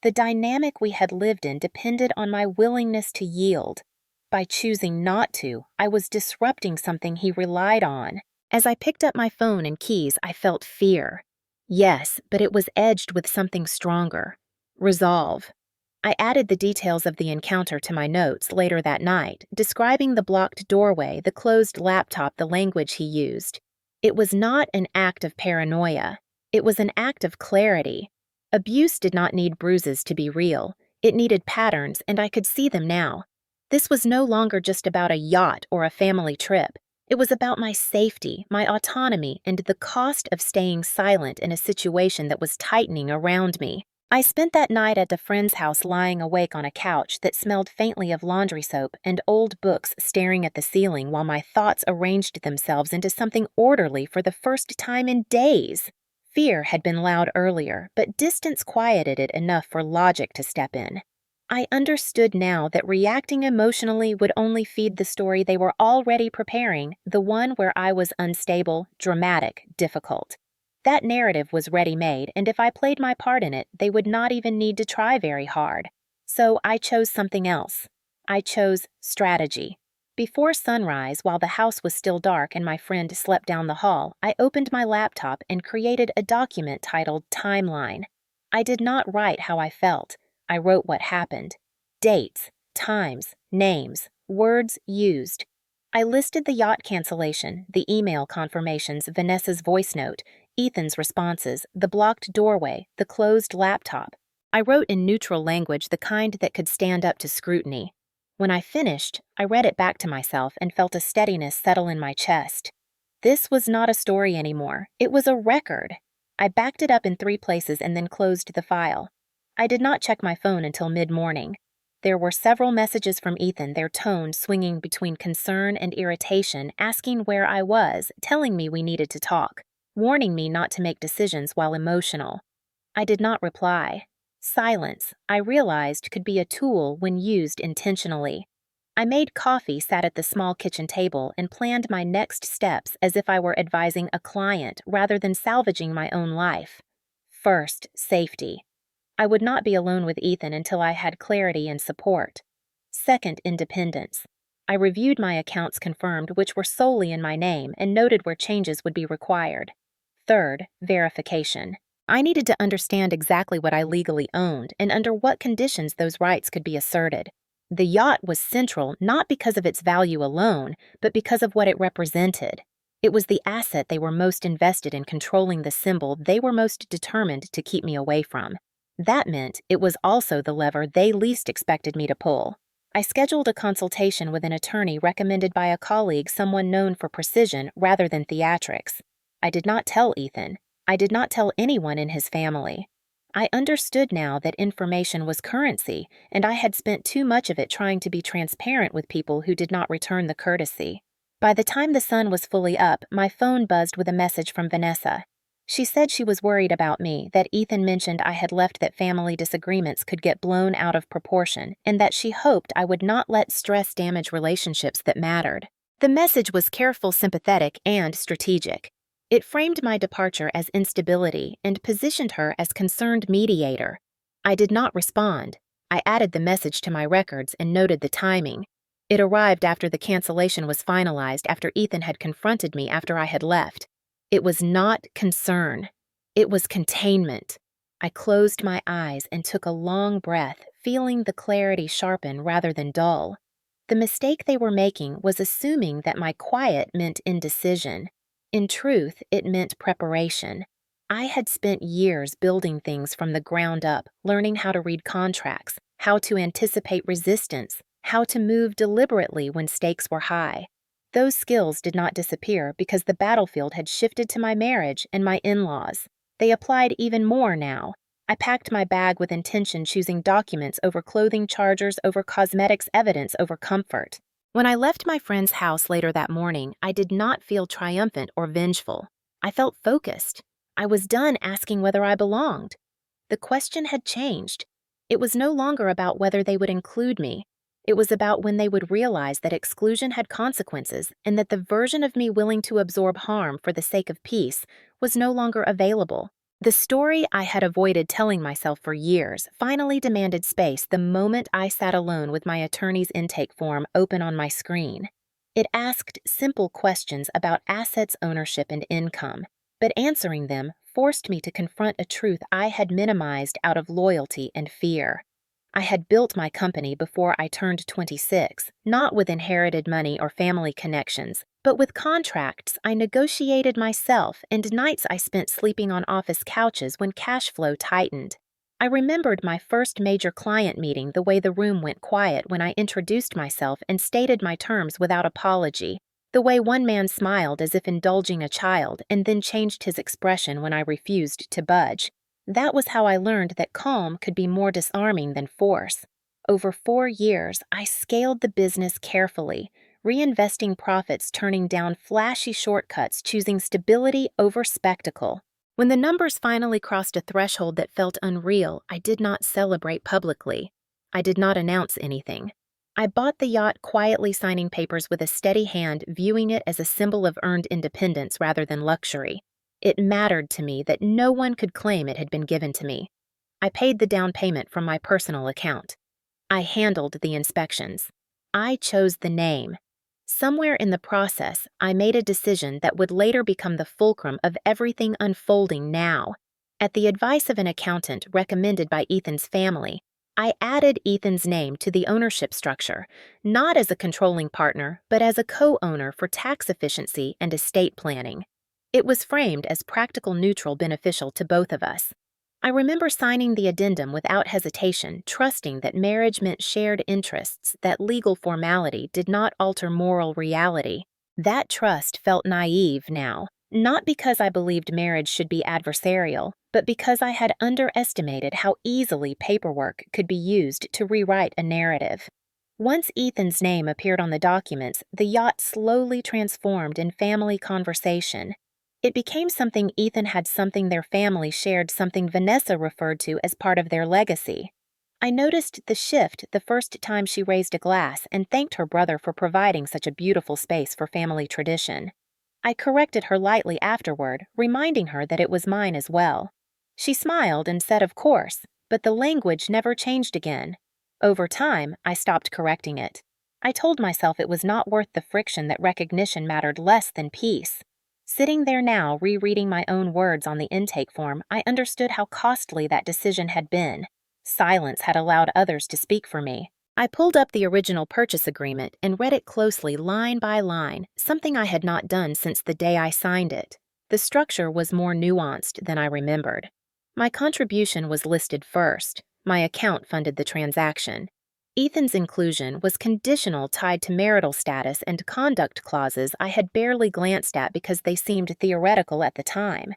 The dynamic we had lived in depended on my willingness to yield. By choosing not to, I was disrupting something he relied on. As I picked up my phone and keys, I felt fear. Yes, but it was edged with something stronger. Resolve. I added the details of the encounter to my notes later that night, describing the blocked doorway, the closed laptop, the language he used. It was not an act of paranoia. It was an act of clarity. Abuse did not need bruises to be real. It needed patterns, and I could see them now. This was no longer just about a yacht or a family trip. It was about my safety, my autonomy, and the cost of staying silent in a situation that was tightening around me. I spent that night at a friend's house, lying awake on a couch that smelled faintly of laundry soap and old books, staring at the ceiling while my thoughts arranged themselves into something orderly for the first time in days. Fear had been loud earlier, but distance quieted it enough for logic to step in. I understood now that reacting emotionally would only feed the story they were already preparing, the one where I was unstable, dramatic, difficult. That narrative was ready-made, and if I played my part in it, they would not even need to try very hard. So I chose something else. I chose strategy. Before sunrise, while the house was still dark and my friend slept down the hall, I opened my laptop and created a document titled Timeline. I did not write how I felt. I wrote what happened. Dates, times, names, words used. I listed the yacht cancellation, the email confirmations, Vanessa's voice note, Ethan's responses, the blocked doorway, the closed laptop. I wrote in neutral language, the kind that could stand up to scrutiny. When I finished, I read it back to myself and felt a steadiness settle in my chest. This was not a story anymore. It was a record. I backed it up in 3 places and then closed the file. I did not check my phone until mid-morning. There were several messages from Ethan, their tone swinging between concern and irritation, asking where I was, telling me we needed to talk, warning me not to make decisions while emotional. I did not reply. Silence, I realized, could be a tool when used intentionally. I made coffee, sat at the small kitchen table, and planned my next steps as if I were advising a client rather than salvaging my own life. First, safety. I would not be alone with Ethan until I had clarity and support. Second, independence. I reviewed my accounts confirmed, which were solely in my name, and noted where changes would be required. Third, verification. I needed to understand exactly what I legally owned and under what conditions those rights could be asserted. The yacht was central not because of its value alone, but because of what it represented. It was the asset they were most invested in, controlling the symbol they were most determined to keep me away from. That meant it was also the lever they least expected me to pull. I scheduled a consultation with an attorney recommended by a colleague, someone known for precision rather than theatrics. I did not tell Ethan. I did not tell anyone in his family. I understood now that information was currency, and I had spent too much of it trying to be transparent with people who did not return the courtesy. By the time the sun was fully up, my phone buzzed with a message from Vanessa. She said she was worried about me, that Ethan mentioned I had left that family disagreements could get blown out of proportion, and that she hoped I would not let stress damage relationships that mattered. The message was careful, sympathetic, and strategic. It framed my departure as instability and positioned her as concerned mediator. I did not respond. I added the message to my records and noted the timing. It arrived after the cancellation was finalized, after Ethan had confronted me after I had left. It was not concern. It was containment. I closed my eyes and took a long breath, feeling the clarity sharpen rather than dull. The mistake they were making was assuming that my quiet meant indecision. In truth, it meant preparation. I had spent years building things from the ground up, learning how to read contracts, how to anticipate resistance, how to move deliberately when stakes were high. Those skills did not disappear because the battlefield had shifted to my marriage and my in-laws. They applied even more now. I packed my bag with intention, choosing documents over clothing, chargers over cosmetics, evidence over comfort. When I left my friend's house later that morning, I did not feel triumphant or vengeful. I felt focused. I was done asking whether I belonged. The question had changed. It was no longer about whether they would include me. It was about when they would realize that exclusion had consequences and that the version of me willing to absorb harm for the sake of peace was no longer available. The story I had avoided telling myself for years finally demanded space the moment I sat alone with my attorney's intake form open on my screen. It asked simple questions about assets, ownership, and income, but answering them forced me to confront a truth I had minimized out of loyalty and fear. I had built my company before I turned 26, not with inherited money or family connections, but with contracts I negotiated myself and nights I spent sleeping on office couches when cash flow tightened. I remembered my first major client meeting, the way the room went quiet when I introduced myself and stated my terms without apology, the way one man smiled as if indulging a child and then changed his expression when I refused to budge. That was how I learned that calm could be more disarming than force. Over 4 years, I scaled the business carefully, reinvesting profits, turning down flashy shortcuts, choosing stability over spectacle. When the numbers finally crossed a threshold that felt unreal, I did not celebrate publicly. I did not announce anything. I bought the yacht, quietly signing papers with a steady hand, viewing it as a symbol of earned independence rather than luxury. It mattered to me that no one could claim it had been given to me. I paid the down payment from my personal account. I handled the inspections. I chose the name. Somewhere in the process, I made a decision that would later become the fulcrum of everything unfolding now. At the advice of an accountant recommended by Ethan's family, I added Ethan's name to the ownership structure, not as a controlling partner, but as a co-owner for tax efficiency and estate planning. It was framed as practical neutral, beneficial to both of us. I remember signing the addendum without hesitation, trusting that marriage meant shared interests, that legal formality did not alter moral reality. That trust felt naive now, not because I believed marriage should be adversarial, but because I had underestimated how easily paperwork could be used to rewrite a narrative. Once Ethan's name appeared on the documents, the yacht slowly transformed in family conversation. It became something Ethan had, something their family shared, something Vanessa referred to as part of their legacy. I noticed the shift the first time she raised a glass and thanked her brother for providing such a beautiful space for family tradition. I corrected her lightly afterward, reminding her that it was mine as well. She smiled and said, "Of course," but the language never changed again. Over time, I stopped correcting it. I told myself it was not worth the friction, that recognition mattered less than peace. Sitting there now, rereading my own words on the intake form, I understood how costly that decision had been. Silence had allowed others to speak for me. I pulled up the original purchase agreement and read it closely, line by line, something I had not done since the day I signed it. The structure was more nuanced than I remembered. My contribution was listed first. My account funded the transaction. Ethan's inclusion was conditional, tied to marital status and conduct clauses I had barely glanced at because they seemed theoretical at the time.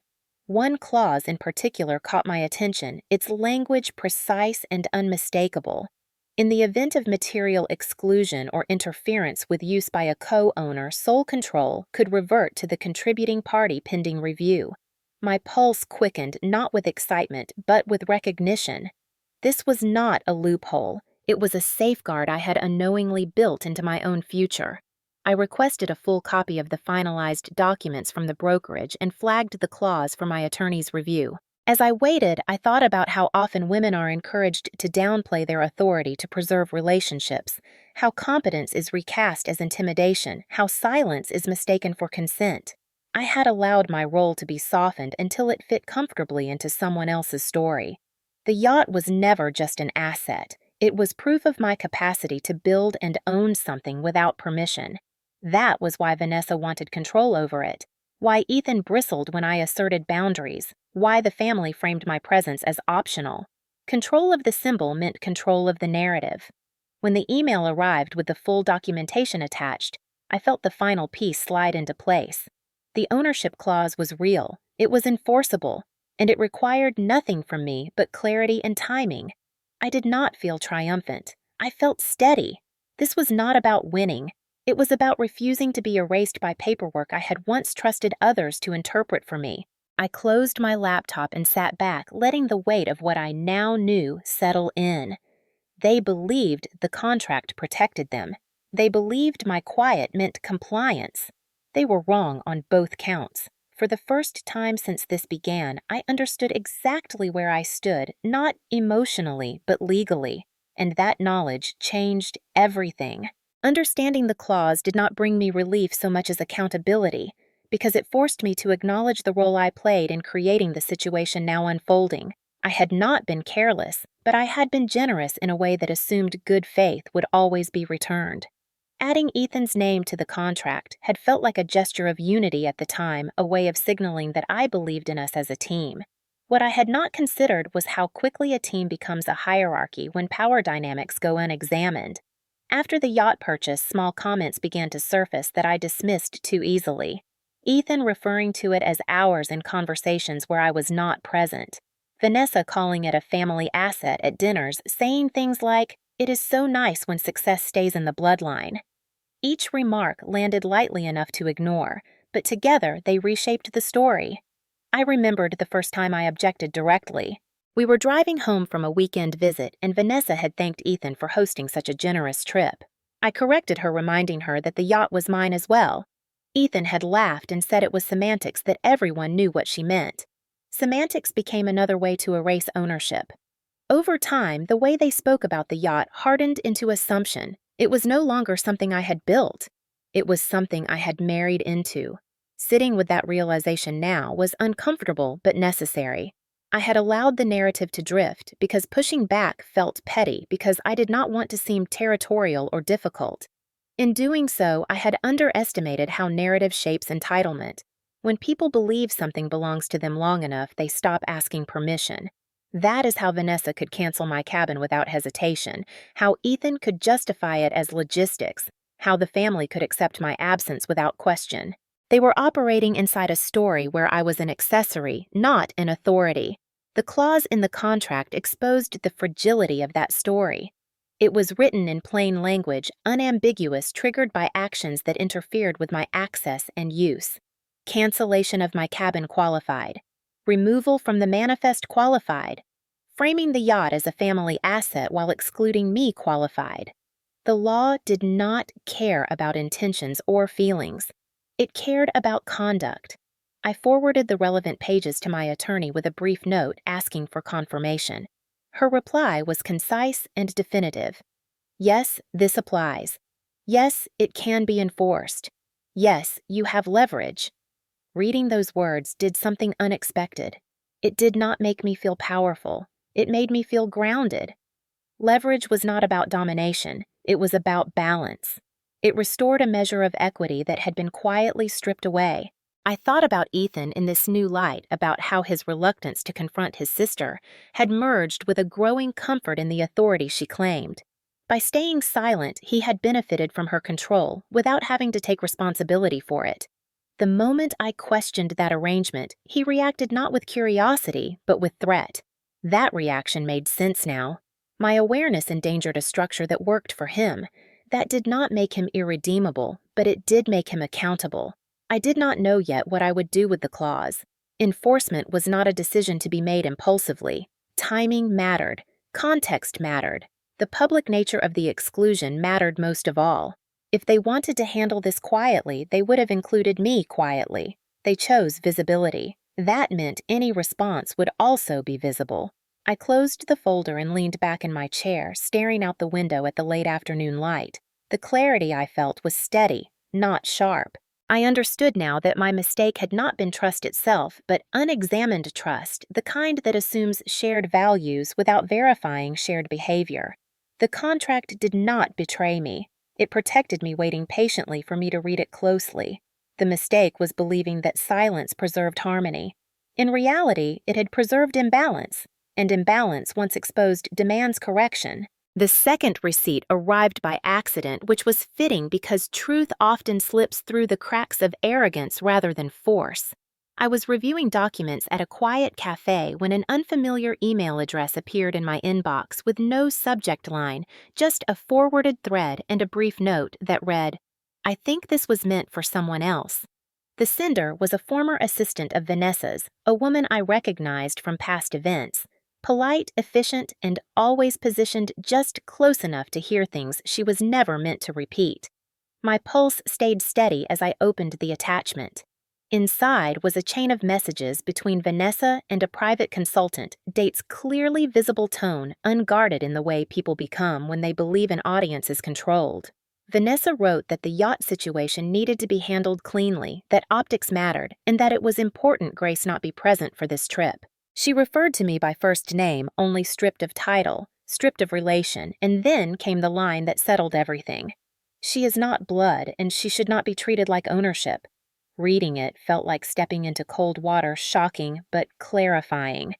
One clause in particular caught my attention, its language precise and unmistakable. In the event of material exclusion or interference with use by a co-owner, sole control could revert to the contributing party pending review. My pulse quickened not with excitement, but with recognition. This was not a loophole. It was a safeguard I had unknowingly built into my own future. I requested a full copy of the finalized documents from the brokerage and flagged the clause for my attorney's review. As I waited, I thought about how often women are encouraged to downplay their authority to preserve relationships, how competence is recast as intimidation, how silence is mistaken for consent. I had allowed my role to be softened until it fit comfortably into someone else's story. The yacht was never just an asset. It was proof of my capacity to build and own something without permission. That was why Vanessa wanted control over it, why Ethan bristled when I asserted boundaries, why the family framed my presence as optional. Control of the symbol meant control of the narrative. When the email arrived with the full documentation attached, I felt the final piece slide into place. The ownership clause was real, it was enforceable, and it required nothing from me but clarity and timing. I did not feel triumphant. I felt steady. This was not about winning. It was about refusing to be erased by paperwork I had once trusted others to interpret for me. I closed my laptop and sat back, letting the weight of what I now knew settle in. They believed the contract protected them. They believed my quiet meant compliance. They were wrong on both counts. For the first time since this began, I understood exactly where I stood, not emotionally, but legally, and that knowledge changed everything. Understanding the clause did not bring me relief so much as accountability, because it forced me to acknowledge the role I played in creating the situation now unfolding. I had not been careless, but I had been generous in a way that assumed good faith would always be returned. Adding Ethan's name to the contract had felt like a gesture of unity at the time, a way of signaling that I believed in us as a team. What I had not considered was how quickly a team becomes a hierarchy when power dynamics go unexamined. After the yacht purchase, small comments began to surface that I dismissed too easily. Ethan referring to it as ours in conversations where I was not present. Vanessa calling it a family asset at dinners, saying things like, "It is so nice when success stays in the bloodline." Each remark landed lightly enough to ignore, but together they reshaped the story. I remembered the first time I objected directly. We were driving home from a weekend visit, and Vanessa had thanked Ethan for hosting such a generous trip. I corrected her, reminding her that the yacht was mine as well. Ethan had laughed and said it was semantics, that everyone knew what she meant. Semantics became another way to erase ownership. Over time, the way they spoke about the yacht hardened into assumption. It was no longer something I had built. It was something I had married into. Sitting with that realization now was uncomfortable but necessary. I had allowed the narrative to drift because pushing back felt petty, because I did not want to seem territorial or difficult. In doing so, I had underestimated how narrative shapes entitlement. When people believe something belongs to them long enough, they stop asking permission. That is how Vanessa could cancel my cabin without hesitation, how Ethan could justify it as logistics, how the family could accept my absence without question. They were operating inside a story where I was an accessory, not an authority. The clause in the contract exposed the fragility of that story. It was written in plain language, unambiguous, triggered by actions that interfered with my access and use. Cancellation of my cabin qualified. Removal from the manifest qualified. Framing the yacht as a family asset while excluding me qualified. The law did not care about intentions or feelings. It cared about conduct. I forwarded the relevant pages to my attorney with a brief note asking for confirmation. Her reply was concise and definitive. Yes, this applies. Yes, it can be enforced. Yes, you have leverage. Reading those words did something unexpected. It did not make me feel powerful. It made me feel grounded. Leverage was not about domination. It was about balance. It restored a measure of equity that had been quietly stripped away. I thought about Ethan in this new light, about how his reluctance to confront his sister had merged with a growing comfort in the authority she claimed. By staying silent, he had benefited from her control without having to take responsibility for it. The moment I questioned that arrangement, he reacted not with curiosity, but with threat. That reaction made sense now. My awareness endangered a structure that worked for him. That did not make him irredeemable, but it did make him accountable. I did not know yet what I would do with the clause. Enforcement was not a decision to be made impulsively. Timing mattered. Context mattered. The public nature of the exclusion mattered most of all. If they wanted to handle this quietly, they would have included me quietly. They chose visibility. That meant any response would also be visible. I closed the folder and leaned back in my chair, staring out the window at the late afternoon light. The clarity I felt was steady, not sharp. I understood now that my mistake had not been trust itself, but unexamined trust, the kind that assumes shared values without verifying shared behavior. The contract did not betray me. It protected me, waiting patiently for me to read it closely. The mistake was believing that silence preserved harmony. In reality, it had preserved imbalance, and imbalance, once exposed, demands correction. The second receipt arrived by accident, which was fitting because truth often slips through the cracks of arrogance rather than force. I was reviewing documents at a quiet cafe when an unfamiliar email address appeared in my inbox with no subject line, just a forwarded thread and a brief note that read, "I think this was meant for someone else." The sender was a former assistant of Vanessa's, a woman I recognized from past events. Polite, efficient, and always positioned just close enough to hear things she was never meant to repeat. My pulse stayed steady as I opened the attachment. Inside was a chain of messages between Vanessa and a private consultant, dates clearly visible tone, unguarded in the way people become when they believe an audience is controlled. Vanessa wrote that the yacht situation needed to be handled cleanly, that optics mattered, and that it was important Grace not be present for this trip. She referred to me by first name, only stripped of title, stripped of relation, and then came the line that settled everything. She is not blood, and she should not be treated like ownership. Reading it felt like stepping into cold water, shocking but clarifying.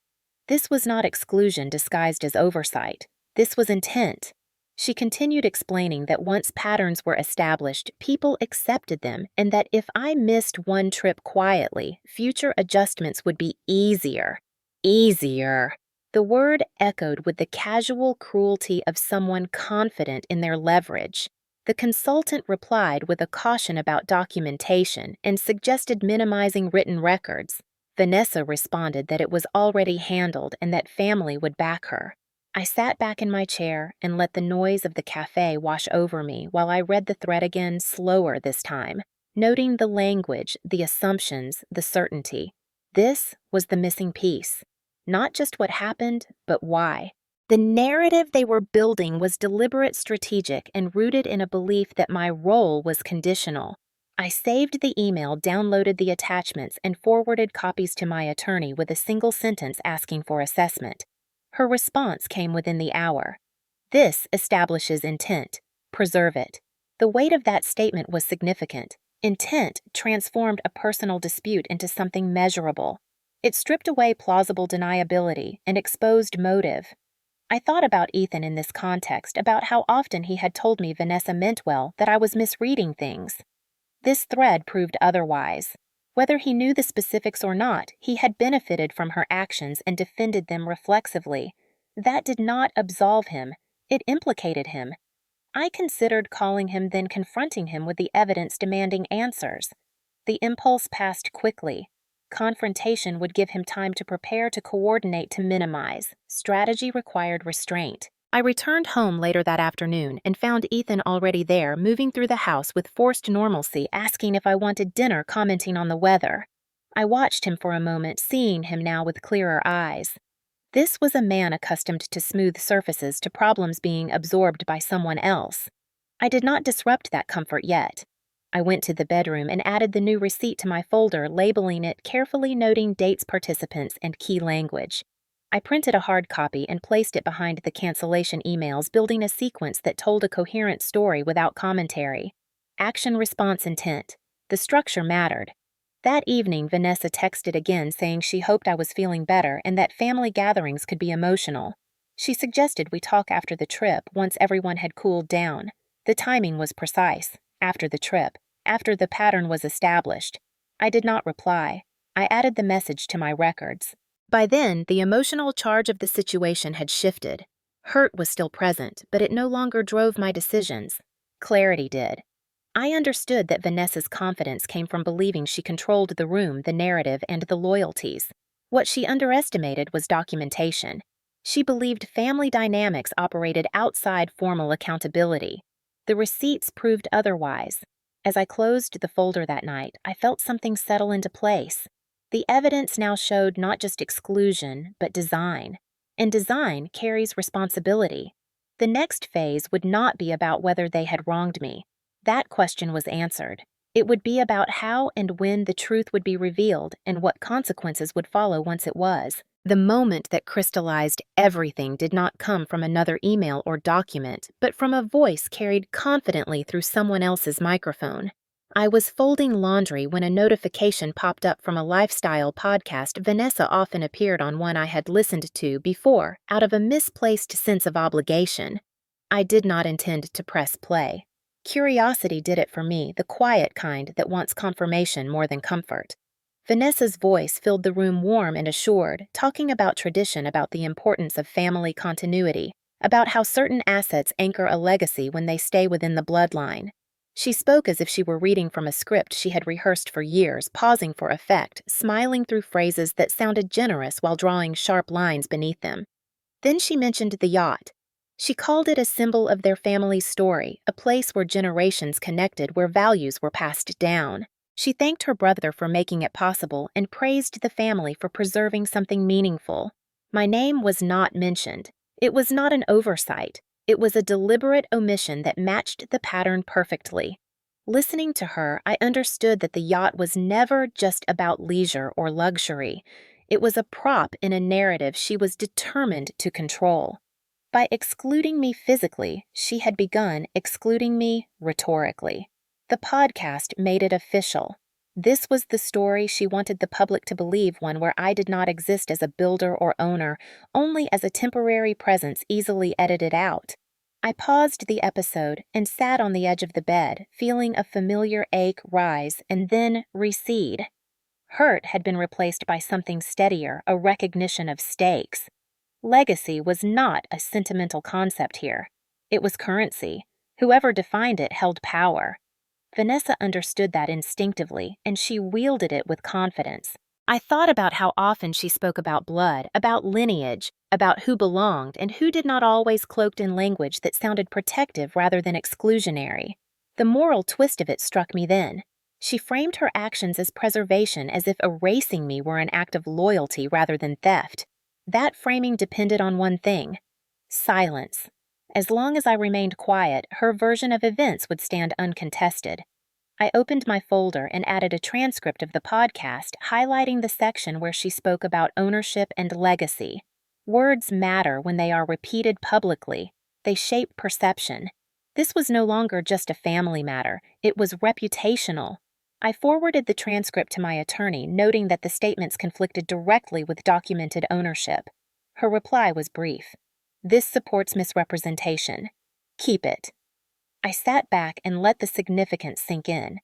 This was not exclusion disguised as oversight. This was intent. She continued explaining that once patterns were established, people accepted them, and that if I missed one trip quietly, future adjustments would be easier. Easier. The word echoed with the casual cruelty of someone confident in their leverage. The consultant replied with a caution about documentation and suggested minimizing written records. Vanessa responded that it was already handled and that family would back her. I sat back in my chair and let the noise of the cafe wash over me while I read the thread again, slower this time, noting the language, the assumptions, the certainty. This was the missing piece. Not just what happened, but why. The narrative they were building was deliberate, strategic, and rooted in a belief that my role was conditional. I saved the email, downloaded the attachments, and forwarded copies to my attorney with a single sentence asking for assessment. Her response came within the hour. This establishes intent. Preserve it. The weight of that statement was significant. Intent transformed a personal dispute into something measurable. It stripped away plausible deniability and exposed motive. I thought about Ethan in this context, about how often he had told me Vanessa meant well, that I was misreading things. This thread proved otherwise. Whether he knew the specifics or not, he had benefited from her actions and defended them reflexively. That did not absolve him. It implicated him. I considered calling him, then confronting him with the evidence demanding answers. The impulse passed quickly. Confrontation would give him time to prepare, to coordinate, to minimize. Strategy required restraint. I returned home later that afternoon and found Ethan already there, moving through the house with forced normalcy, asking if I wanted dinner, commenting on the weather. I watched him for a moment, seeing him now with clearer eyes. This was a man accustomed to smooth surfaces, to problems being absorbed by someone else. I did not disrupt that comfort yet. I went to the bedroom and added the new receipt to my folder, labeling it, carefully noting dates, participants, and key language. I printed a hard copy and placed it behind the cancellation emails, building a sequence that told a coherent story without commentary. Action, response, intent. The structure mattered. That evening, Vanessa texted again saying she hoped I was feeling better and that family gatherings could be emotional. She suggested we talk after the trip, once everyone had cooled down. The timing was precise. After the trip. After the pattern was established. I did not reply. I added the message to my records. By then, the emotional charge of the situation had shifted. Hurt was still present, but it no longer drove my decisions. Clarity did. I understood that Vanessa's confidence came from believing she controlled the room, the narrative, and the loyalties. What she underestimated was documentation. She believed family dynamics operated outside formal accountability. The receipts proved otherwise. As I closed the folder that night, I felt something settle into place. The evidence now showed not just exclusion, but design. And design carries responsibility. The next phase would not be about whether they had wronged me. That question was answered. It would be about how and when the truth would be revealed and what consequences would follow once it was. The moment that crystallized everything did not come from another email or document, but from a voice carried confidently through someone else's microphone. I was folding laundry when a notification popped up from a lifestyle podcast Vanessa often appeared on, one I had listened to before out of a misplaced sense of obligation. I did not intend to press play. Curiosity did it for me, the quiet kind that wants confirmation more than comfort. Vanessa's voice filled the room warm and assured, talking about tradition, about the importance of family continuity, about how certain assets anchor a legacy when they stay within the bloodline. She spoke as if she were reading from a script she had rehearsed for years, pausing for effect, smiling through phrases that sounded generous while drawing sharp lines beneath them. Then she mentioned the yacht. She called it a symbol of their family's story, a place where generations connected, where values were passed down. She thanked her brother for making it possible and praised the family for preserving something meaningful. My name was not mentioned. It was not an oversight. It was a deliberate omission that matched the pattern perfectly. Listening to her, I understood that the yacht was never just about leisure or luxury. It was a prop in a narrative she was determined to control. By excluding me physically, she had begun excluding me rhetorically. The podcast made it official. This was the story she wanted the public to believe, one where I did not exist as a builder or owner, only as a temporary presence easily edited out. I paused the episode and sat on the edge of the bed, feeling a familiar ache rise and then recede. Hurt had been replaced by something steadier, a recognition of stakes. Legacy was not a sentimental concept here. It was currency. Whoever defined it held power. Vanessa understood that instinctively, and she wielded it with confidence. I thought about how often she spoke about blood, about lineage, about who belonged and who did not, always cloaked in language that sounded protective rather than exclusionary. The moral twist of it struck me then. She framed her actions as preservation, as if erasing me were an act of loyalty rather than theft. That framing depended on one thing: silence. As long as I remained quiet, her version of events would stand uncontested. I opened my folder and added a transcript of the podcast, highlighting the section where she spoke about ownership and legacy. Words matter when they are repeated publicly. They shape perception. This was no longer just a family matter. It was reputational. I forwarded the transcript to my attorney, noting that the statements conflicted directly with documented ownership. Her reply was brief. "This supports misrepresentation. Keep it." I sat back and let the significance sink in.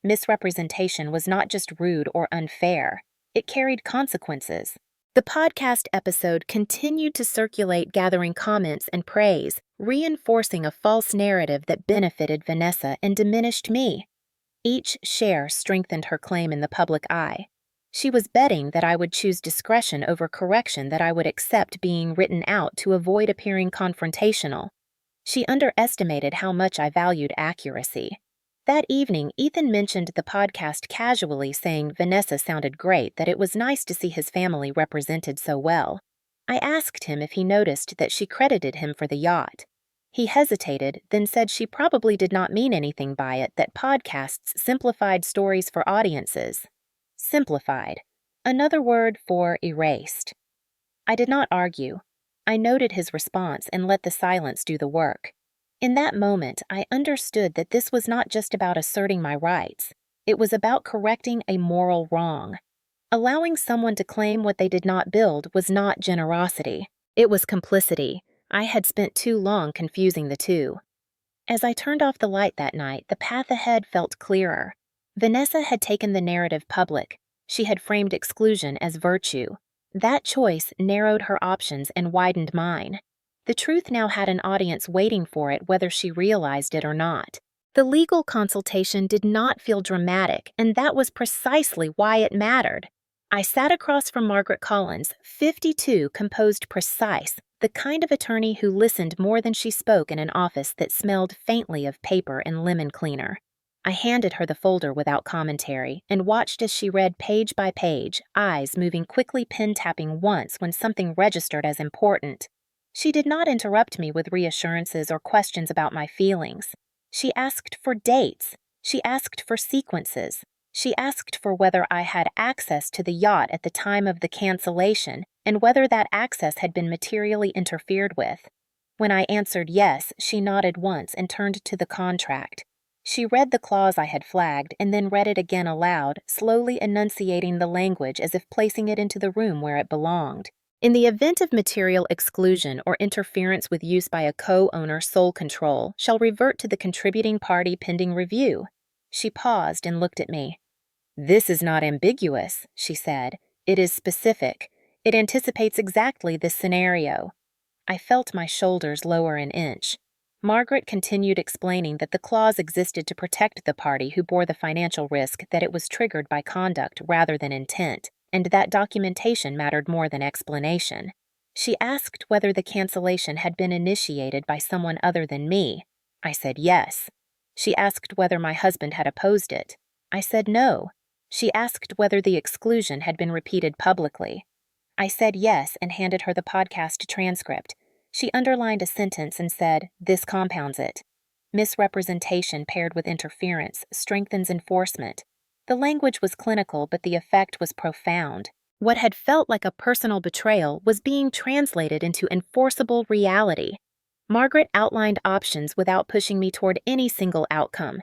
Misrepresentation was not just rude or unfair. It carried consequences. The podcast episode continued to circulate, gathering comments and praise, reinforcing a false narrative that benefited Vanessa and diminished me. Each share strengthened her claim in the public eye. She was betting that I would choose discretion over correction, that I would accept being written out to avoid appearing confrontational. She underestimated how much I valued accuracy. That evening, Ethan mentioned the podcast casually, saying Vanessa sounded great, that it was nice to see his family represented so well. I asked him if he noticed that she credited him for the yacht. He hesitated, then said she probably did not mean anything by it, that podcasts simplified stories for audiences. Simplified. Another word for erased. I did not argue. I noted his response and let the silence do the work. In that moment, I understood that this was not just about asserting my rights. It was about correcting a moral wrong. Allowing someone to claim what they did not build was not generosity. It was complicity. I had spent too long confusing the two. As I turned off the light that night, the path ahead felt clearer. Vanessa had taken the narrative public. She had framed exclusion as virtue. That choice narrowed her options and widened mine. The truth now had an audience waiting for it whether she realized it or not. The legal consultation did not feel dramatic, and that was precisely why it mattered. I sat across from Margaret Collins, 52, composed precise, the kind of attorney who listened more than she spoke in an office that smelled faintly of paper and lemon cleaner. I handed her the folder without commentary and watched as she read page by page, eyes moving quickly, pen-tapping once when something registered as important. She did not interrupt me with reassurances or questions about my feelings. She asked for dates. She asked for sequences. She asked for whether I had access to the yacht at the time of the cancellation and whether that access had been materially interfered with. When I answered yes, she nodded once and turned to the contract. She read the clause I had flagged and then read it again aloud, slowly enunciating the language as if placing it into the room where it belonged. In the event of material exclusion or interference with use by a co-owner, sole control shall revert to the contributing party pending review. She paused and looked at me. "This is not ambiguous," she said. "It is specific. It anticipates exactly this scenario." I felt my shoulders lower an inch. Margaret continued explaining that the clause existed to protect the party who bore the financial risk, that it was triggered by conduct rather than intent, and that documentation mattered more than explanation. She asked whether the cancellation had been initiated by someone other than me. I said yes. She asked whether my husband had opposed it. I said no. She asked whether the exclusion had been repeated publicly. I said yes and handed her the podcast transcript. She underlined a sentence and said, "This compounds it. Misrepresentation paired with interference strengthens enforcement." The language was clinical, but the effect was profound. What had felt like a personal betrayal was being translated into enforceable reality. Margaret outlined options without pushing me toward any single outcome.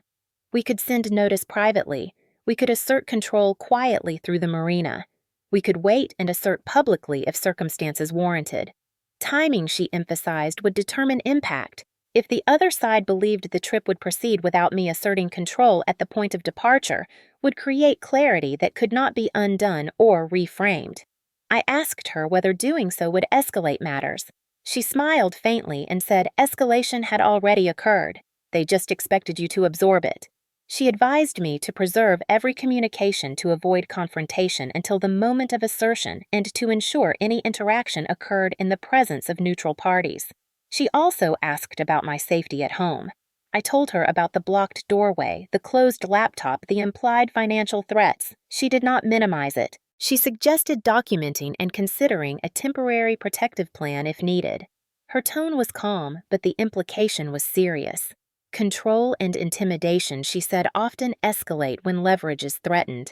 We could send notice privately. We could assert control quietly through the marina. We could wait and assert publicly if circumstances warranted. Timing, she emphasized, would determine impact. If the other side believed the trip would proceed without me asserting control at the point of departure, would create clarity that could not be undone or reframed. I asked her whether doing so would escalate matters. She smiled faintly and said escalation had already occurred. They just expected you to absorb it. She advised me to preserve every communication to avoid confrontation until the moment of assertion and to ensure any interaction occurred in the presence of neutral parties. She also asked about my safety at home. I told her about the blocked doorway, the closed laptop, the implied financial threats. She did not minimize it. She suggested documenting and considering a temporary protective plan if needed. Her tone was calm, but the implication was serious. Control and intimidation, she said, often escalate when leverage is threatened.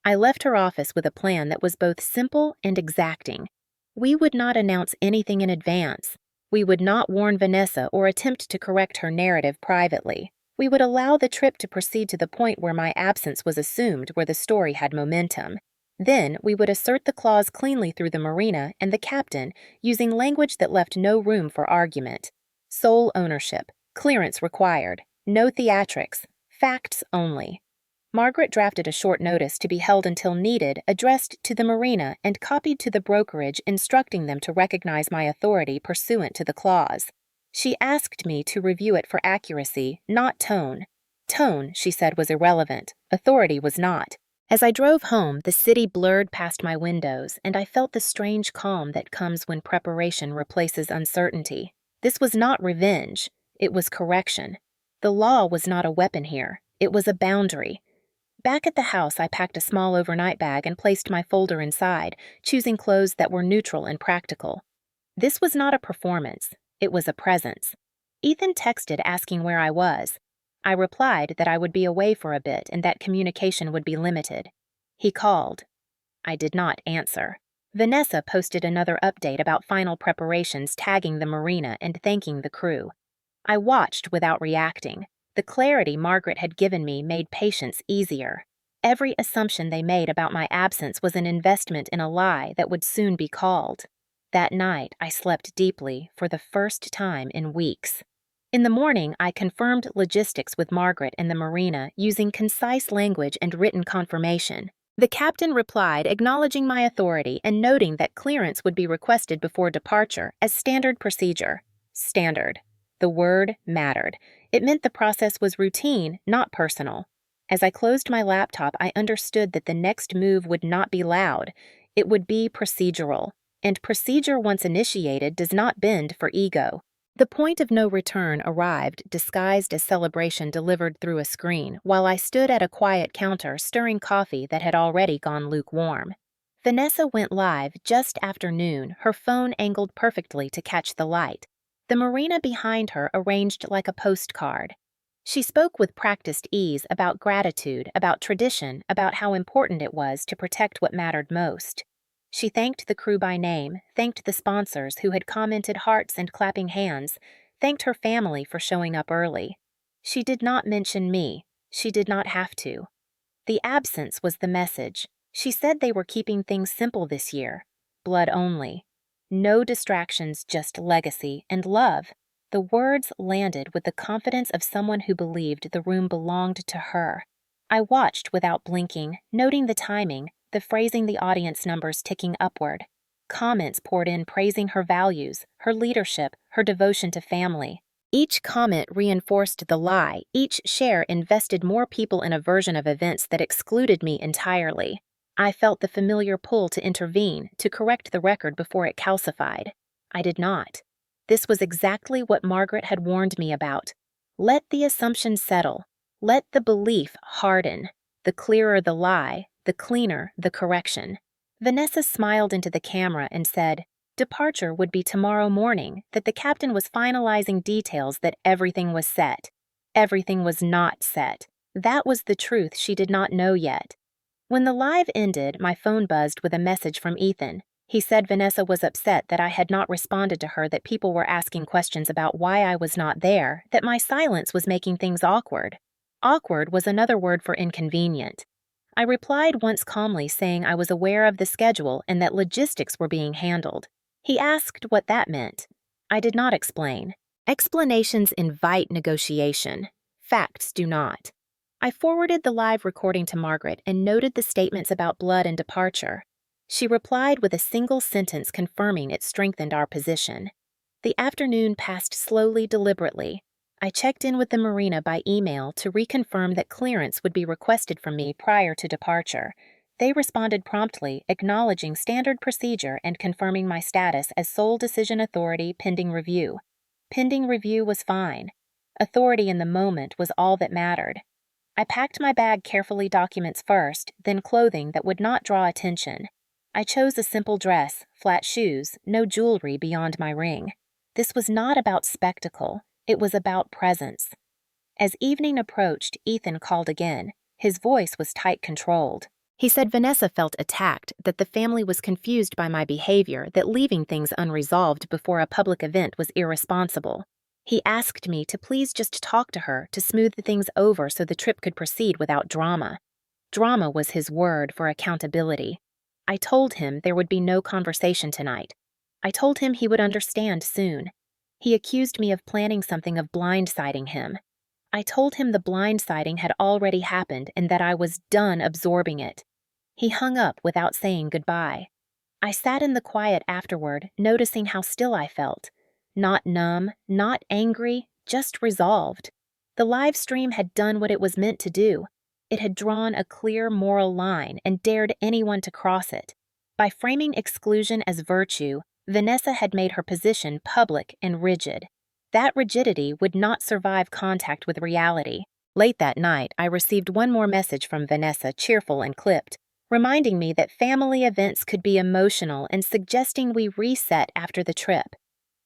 I left her office with a plan that was both simple and exacting. We would not announce anything in advance. We would not warn Vanessa or attempt to correct her narrative privately. We would allow the trip to proceed to the point where my absence was assumed, where the story had momentum. Then we would assert the clause cleanly through the marina and the captain, using language that left no room for argument. Sole ownership. Clearance required. No theatrics. Facts only. Margaret drafted a short notice to be held until needed, addressed to the marina and copied to the brokerage, instructing them to recognize my authority pursuant to the clause. She asked me to review it for accuracy, not tone. Tone, she said, was irrelevant. Authority was not. As I drove home, the city blurred past my windows, and I felt the strange calm that comes when preparation replaces uncertainty. This was not revenge. It was correction. The law was not a weapon here. It was a boundary. Back at the house, I packed a small overnight bag and placed my folder inside, choosing clothes that were neutral and practical. This was not a performance. It was a presence. Ethan texted asking where I was. I replied that I would be away for a bit and that communication would be limited. He called. I did not answer. Vanessa posted another update about final preparations, tagging the marina and thanking the crew. I watched without reacting. The clarity Margaret had given me made patience easier. Every assumption they made about my absence was an investment in a lie that would soon be called. That night, I slept deeply for the first time in weeks. In the morning, I confirmed logistics with Margaret in the marina using concise language and written confirmation. The captain replied, acknowledging my authority and noting that clearance would be requested before departure as standard procedure. Standard. The word mattered. It meant the process was routine, not personal. As I closed my laptop, I understood that the next move would not be loud. It would be procedural. And procedure, once initiated, does not bend for ego. The point of no return arrived disguised as celebration delivered through a screen while I stood at a quiet counter stirring coffee that had already gone lukewarm. Vanessa went live just after noon, her phone angled perfectly to catch the light. The marina behind her arranged like a postcard. She spoke with practiced ease about gratitude, about tradition, about how important it was to protect what mattered most. She thanked the crew by name, thanked the sponsors who had commented hearts and clapping hands, thanked her family for showing up early. She did not mention me. She did not have to. The absence was the message. She said they were keeping things simple this year. Blood only. No distractions, just legacy and love. The words landed with the confidence of someone who believed the room belonged to her. I watched without blinking, noting the timing, the phrasing, the audience numbers ticking upward. Comments poured in praising her values, her leadership, her devotion to family. Each comment reinforced the lie. Each share invested more people in a version of events that excluded me entirely. I felt the familiar pull to intervene, to correct the record before it calcified. I did not. This was exactly what Margaret had warned me about. Let the assumption settle. Let the belief harden. The clearer the lie, the cleaner the correction. Vanessa smiled into the camera and said, departure would be tomorrow morning, that the captain was finalizing details, that everything was set. Everything was not set. That was the truth she did not know yet. When the live ended, my phone buzzed with a message from Ethan. He said Vanessa was upset that I had not responded to her, that people were asking questions about why I was not there, that my silence was making things awkward. Awkward was another word for inconvenient. I replied once calmly, saying I was aware of the schedule and that logistics were being handled. He asked what that meant. I did not explain. Explanations invite negotiation. Facts do not. I forwarded the live recording to Margaret and noted the statements about blood and departure. She replied with a single sentence confirming it strengthened our position. The afternoon passed slowly, deliberately. I checked in with the marina by email to reconfirm that clearance would be requested from me prior to departure. They responded promptly, acknowledging standard procedure and confirming my status as sole decision authority pending review. Pending review was fine. Authority in the moment was all that mattered. I packed my bag carefully, documents first, then clothing that would not draw attention. I chose a simple dress, flat shoes, no jewelry beyond my ring. This was not about spectacle. It was about presence. As evening approached, Ethan called again. His voice was tight, controlled. He said Vanessa felt attacked, that the family was confused by my behavior, that leaving things unresolved before a public event was irresponsible. He asked me to please just talk to her, to smooth things over so the trip could proceed without drama. Drama was his word for accountability. I told him there would be no conversation tonight. I told him he would understand soon. He accused me of planning something, of blindsiding him. I told him the blindsiding had already happened and that I was done absorbing it. He hung up without saying goodbye. I sat in the quiet afterward, noticing how still I felt. Not numb, not angry, just resolved. The live stream had done what it was meant to do. It had drawn a clear moral line and dared anyone to cross it. By framing exclusion as virtue, Vanessa had made her position public and rigid. That rigidity would not survive contact with reality. Late that night, I received one more message from Vanessa, cheerful and clipped, reminding me that family events could be emotional and suggesting we reset after the trip.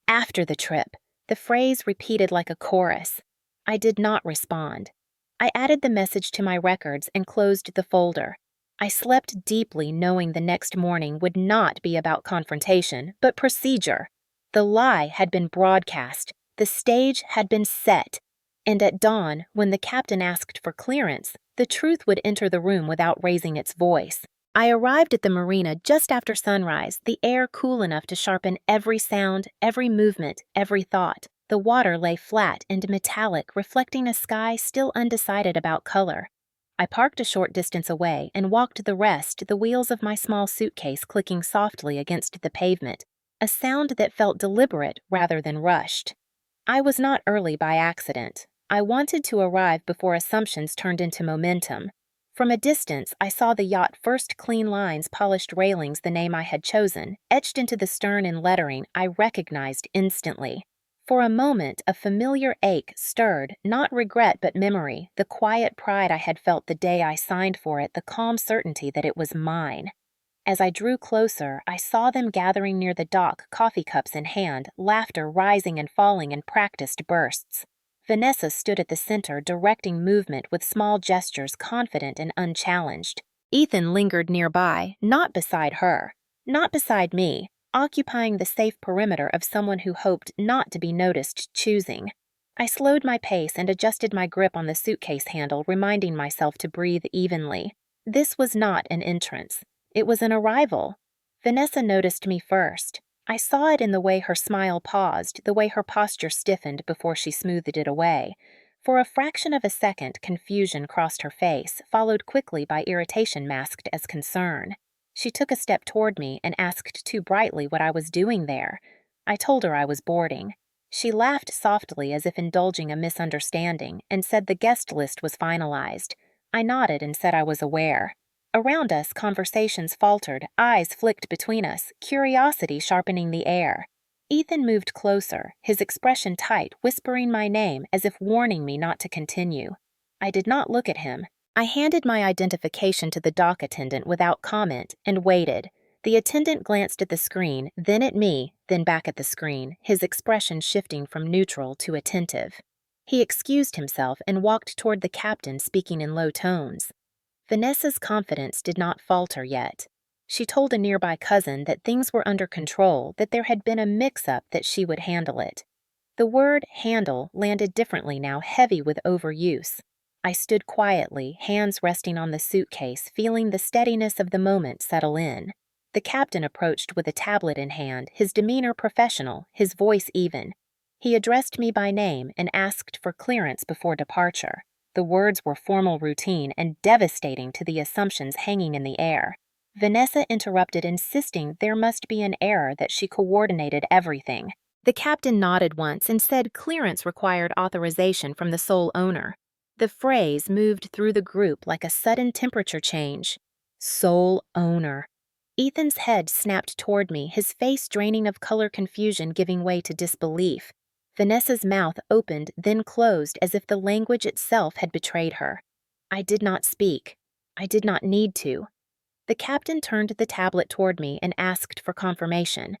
After the trip, the phrase repeated like a chorus. I did not respond. I added the message to my records and closed the folder. I slept deeply, knowing the next morning would not be about confrontation, but procedure. The lie had been broadcast. The stage had been set. And at dawn, when the captain asked for clearance, the truth would enter the room without raising its voice. I arrived at the marina just after sunrise, the air cool enough to sharpen every sound, every movement, every thought. The The water lay flat and metallic, reflecting a sky still undecided about color. I parked a short distance away and walked the rest, the wheels of my small suitcase clicking softly against the pavement, a sound that felt deliberate rather than rushed. I was not early by accident. I wanted to arrive before assumptions turned into momentum. From a distance, I saw the yacht first clean lines, polished railings, the name I had chosen, etched into the stern in lettering I recognized instantly. For a moment, a familiar ache stirred, not regret but memory, the quiet pride I had felt the day I signed for it, the calm certainty that it was mine. As I drew closer, I saw them gathering near the dock, coffee cups in hand, laughter rising and falling in practiced bursts. Vanessa stood at the center, directing movement with small gestures, confident and unchallenged. Ethan lingered nearby, not beside her, not beside me, occupying the safe perimeter of someone who hoped not to be noticed choosing. I slowed my pace and adjusted my grip on the suitcase handle, reminding myself to breathe evenly. This was not an entrance. It was an arrival. Vanessa noticed me first. I saw it in the way her smile paused, the way her posture stiffened before she smoothed it away. For a fraction of a second, confusion crossed her face, followed quickly by irritation masked as concern. She took a step toward me and asked too brightly what I was doing there. I told her I was boarding. She laughed softly as if indulging a misunderstanding and said the guest list was finalized. I nodded and said I was aware. Around us, conversations faltered, eyes flicked between us, curiosity sharpening the air. Ethan moved closer, his expression tight, whispering my name as if warning me not to continue. I did not look at him. I handed my identification to the dock attendant without comment and waited. The attendant glanced at the screen, then at me, then back at the screen, his expression shifting from neutral to attentive. He excused himself and walked toward the captain, speaking in low tones. Vanessa's confidence did not falter yet. She told a nearby cousin that things were under control, that there had been a mix-up, that she would handle it. The word handle landed differently now, heavy with overuse. I stood quietly, hands resting on the suitcase, feeling the steadiness of the moment settle in. The captain approached with a tablet in hand, his demeanor professional, his voice even. He addressed me by name and asked for clearance before departure. The words were formal routine and devastating to the assumptions hanging in the air. Vanessa interrupted, insisting there must be an error, that she coordinated everything. The captain nodded once and said clearance required authorization from the sole owner. The phrase moved through the group like a sudden temperature change. Sole owner. Ethan's head snapped toward me, his face draining of color, confusion giving way to disbelief. Vanessa's mouth opened, then closed, as if the language itself had betrayed her. I did not speak. I did not need to. The captain turned the tablet toward me and asked for confirmation.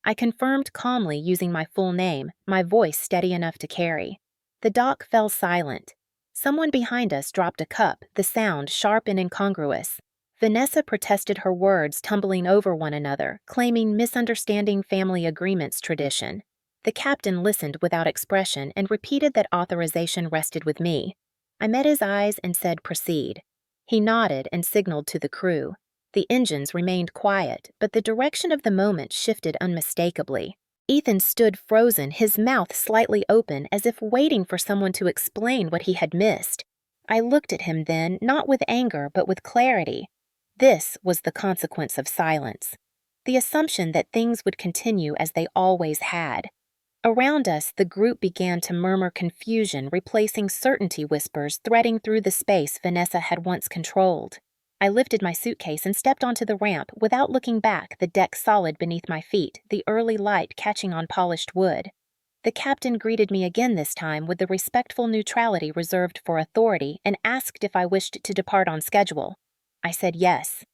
I confirmed calmly, using my full name, my voice steady enough to carry. The dock fell silent. Someone behind us dropped a cup, the sound sharp and incongruous. Vanessa protested her words, tumbling over one another, claiming misunderstanding family agreements tradition. The captain listened without expression and repeated that authorization rested with me. I met his eyes and said proceed. He nodded and signaled to the crew. The engines remained quiet, but the direction of the moment shifted unmistakably. Ethan stood frozen, his mouth slightly open, as if waiting for someone to explain what he had missed. I looked at him then, not with anger, but with clarity. This was the consequence of silence. The assumption that things would continue as they always had. Around us, the group began to murmur confusion, replacing certainty whispers threading through the space Vanessa had once controlled. I lifted my suitcase and stepped onto the ramp without looking back, the deck solid beneath my feet, the early light catching on polished wood. The captain greeted me again, this time with the respectful neutrality reserved for authority, and asked if I wished to depart on schedule. I said yes.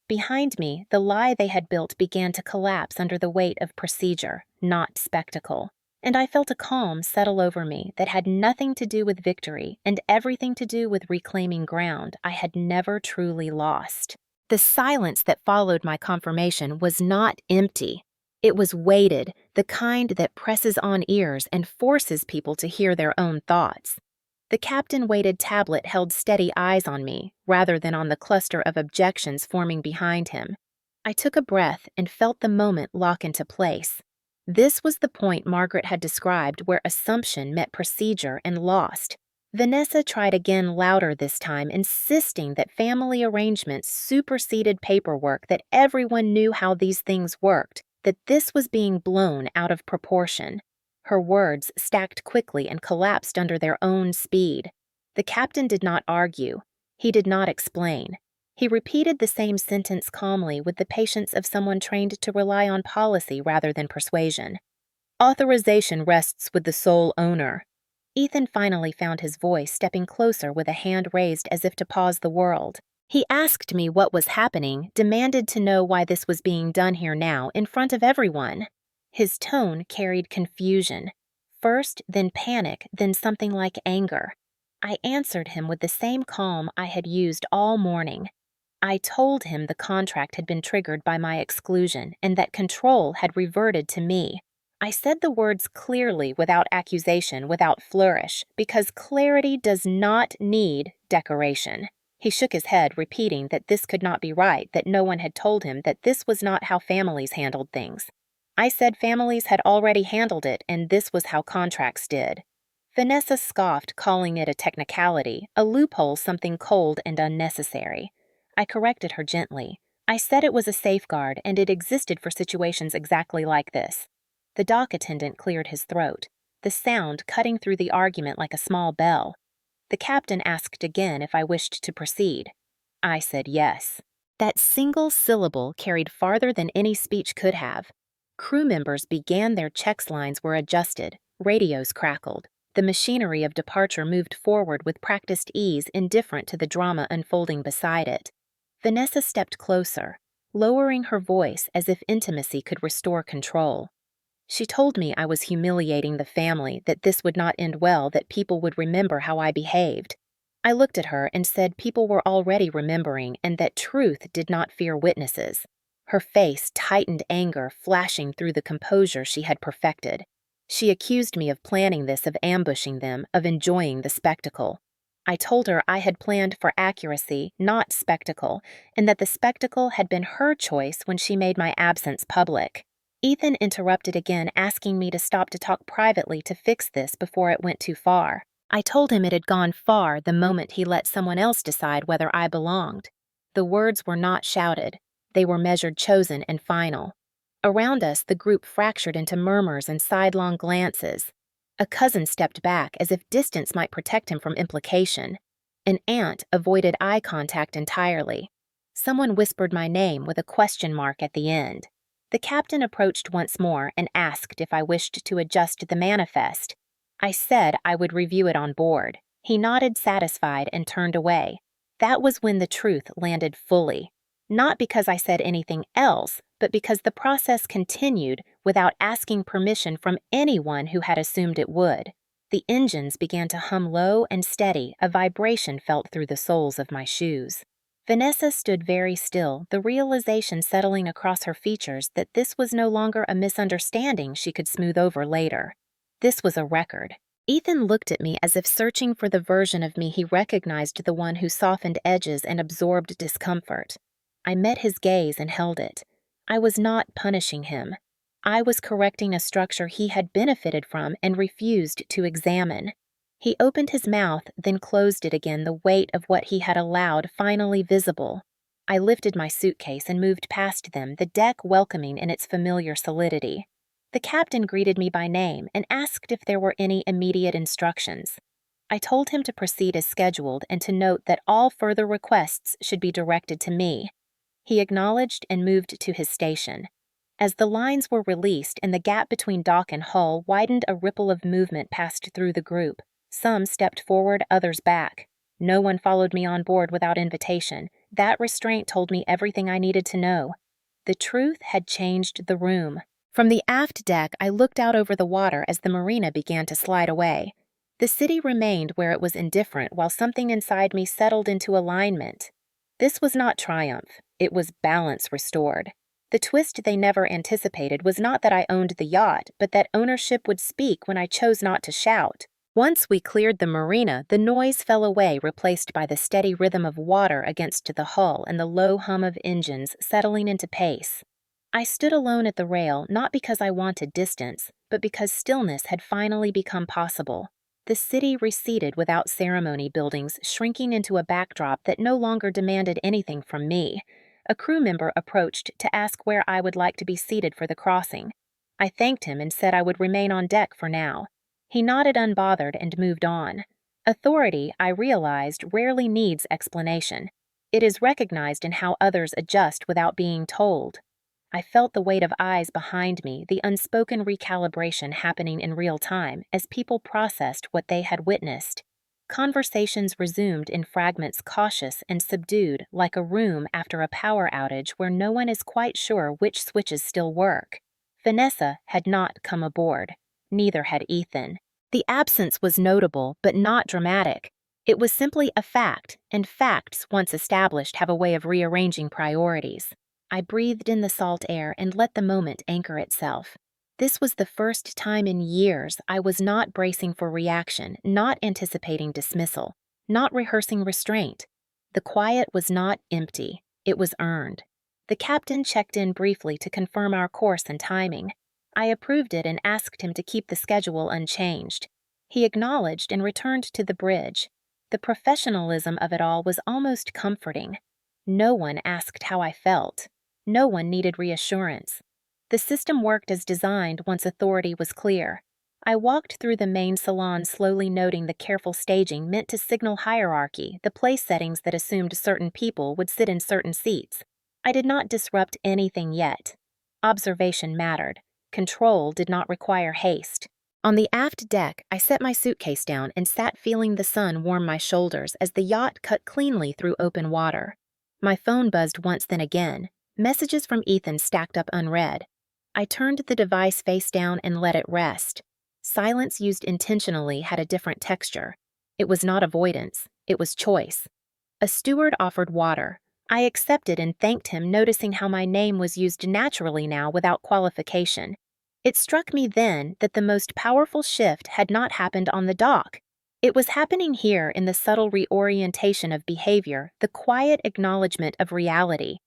Behind me, the lie they had built began to collapse under the weight of procedure, not spectacle. And I felt a calm settle over me that had nothing to do with victory and everything to do with reclaiming ground I had never truly lost. The silence that followed my confirmation was not empty. It was weighted, the kind that presses on ears and forces people to hear their own thoughts. The captain-weighted tablet held steady eyes on me, rather than on the cluster of objections forming behind him. I took a breath and felt the moment lock into place. This was the point Margaret had described where assumption met procedure and lost. Vanessa tried again louder this time, insisting that family arrangements superseded paperwork, that everyone knew how these things worked, that this was being blown out of proportion. Her words stacked quickly and collapsed under their own speed. The captain did not argue. He did not explain. He repeated the same sentence calmly, with the patience of someone trained to rely on policy rather than persuasion. Authorization rests with the sole owner. Ethan finally found his voice, stepping closer with a hand raised as if to pause the world. He asked me what was happening, demanded to know why this was being done here now, in front of everyone. His tone carried confusion. First, then panic, then something like anger. I answered him with the same calm I had used all morning. I told him the contract had been triggered by my exclusion and that control had reverted to me. I said the words clearly, without accusation, without flourish, because clarity does not need decoration. He shook his head, repeating that this could not be right, that no one had told him that this was not how families handled things. I said families had already handled it, and this was how contracts did. Vanessa scoffed, calling it a technicality, a loophole, something cold and unnecessary. I corrected her gently. I said it was a safeguard, and it existed for situations exactly like this. The dock attendant cleared his throat, the sound cutting through the argument like a small bell. The captain asked again if I wished to proceed. I said yes. That single syllable carried farther than any speech could have. Crew members began, their checks lines were adjusted, radios crackled. The machinery of departure moved forward with practiced ease, indifferent to the drama unfolding beside it. Vanessa stepped closer, lowering her voice as if intimacy could restore control. She told me I was humiliating the family, that this would not end well, that people would remember how I behaved. I looked at her and said people were already remembering, and that truth did not fear witnesses. Her face tightened, anger flashing through the composure she had perfected. She accused me of planning this, of ambushing them, of enjoying the spectacle. I told her I had planned for accuracy, not spectacle, and that the spectacle had been her choice when she made my absence public. Ethan interrupted again, asking me to stop to talk privately to fix this before it went too far. I told him it had gone far the moment he let someone else decide whether I belonged. The words were not shouted. They were measured, chosen, and final. Around us, the group fractured into murmurs and sidelong glances. A cousin stepped back, as if distance might protect him from implication. An aunt avoided eye contact entirely. Someone whispered my name with a question mark at the end. The captain approached once more and asked if I wished to adjust the manifest. I said I would review it on board. He nodded, satisfied, and turned away. That was when the truth landed fully. Not because I said anything else, but because the process continued without asking permission from anyone who had assumed it would. The engines began to hum low and steady, a vibration felt through the soles of my shoes. Vanessa stood very still, the realization settling across her features that this was no longer a misunderstanding she could smooth over later. This was a record. Ethan looked at me as if searching for the version of me he recognized, the one who softened edges and absorbed discomfort. I met his gaze and held it. I was not punishing him. I was correcting a structure he had benefited from and refused to examine. He opened his mouth, then closed it again, the weight of what he had allowed finally visible. I lifted my suitcase and moved past them, the deck welcoming in its familiar solidity. The captain greeted me by name and asked if there were any immediate instructions. I told him to proceed as scheduled and to note that all further requests should be directed to me. He acknowledged and moved to his station. As the lines were released and the gap between dock and hull widened, a ripple of movement passed through the group. Some stepped forward, others back. No one followed me on board without invitation. That restraint told me everything I needed to know. The truth had changed the room. From the aft deck, I looked out over the water as the marina began to slide away. The city remained where it was indifferent, while something inside me settled into alignment. This was not triumph. It was balance restored. The twist they never anticipated was not that I owned the yacht, but that ownership would speak when I chose not to shout. Once we cleared the marina, the noise fell away, replaced by the steady rhythm of water against the hull and the low hum of engines settling into pace. I stood alone at the rail not because I wanted distance, but because stillness had finally become possible. The city receded without ceremony, buildings shrinking into a backdrop that no longer demanded anything from me. A crew member approached to ask where I would like to be seated for the crossing. I thanked him and said I would remain on deck for now. He nodded unbothered and moved on. Authority, I realized, rarely needs explanation. It is recognized in how others adjust without being told. I felt the weight of eyes behind me, the unspoken recalibration happening in real time as people processed what they had witnessed. Conversations resumed in fragments, cautious and subdued, like a room after a power outage where no one is quite sure which switches still work. Vanessa had not come aboard. Neither had Ethan. The absence was notable, but not dramatic. It was simply a fact, and facts, once established, have a way of rearranging priorities. I breathed in the salt air and let the moment anchor itself. This was the first time in years I was not bracing for reaction, not anticipating dismissal, not rehearsing restraint. The quiet was not empty, it was earned. The captain checked in briefly to confirm our course and timing. I approved it and asked him to keep the schedule unchanged. He acknowledged and returned to the bridge. The professionalism of it all was almost comforting. No one asked how I felt. No one needed reassurance. The system worked as designed once authority was clear. I walked through the main salon, slowly noting the careful staging meant to signal hierarchy, the place settings that assumed certain people would sit in certain seats. I did not disrupt anything yet. Observation mattered. Control did not require haste. On the aft deck, I set my suitcase down and sat feeling the sun warm my shoulders as the yacht cut cleanly through open water. My phone buzzed once, then again. Messages from Ethan stacked up unread. I turned the device face down and let it rest. Silence used intentionally had a different texture. It was not avoidance, it was choice. A steward offered water. I accepted and thanked him, noticing how my name was used naturally now without qualification. It struck me then that the most powerful shift had not happened on the dock. It was happening here in the subtle reorientation of behavior, the quiet acknowledgement of reality.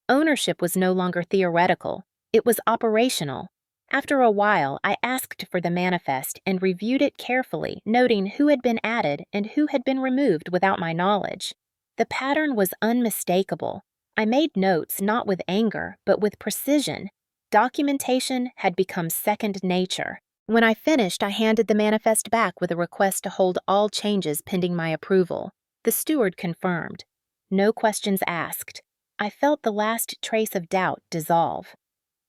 Ownership was no longer theoretical, it was operational. After a while, I asked for the manifest and reviewed it carefully, noting who had been added and who had been removed without my knowledge. The pattern was unmistakable. I made notes not with anger, but with precision. Documentation had become second nature. When I finished, I handed the manifest back with a request to hold all changes pending my approval. The steward confirmed. No questions asked. I felt the last trace of doubt dissolve.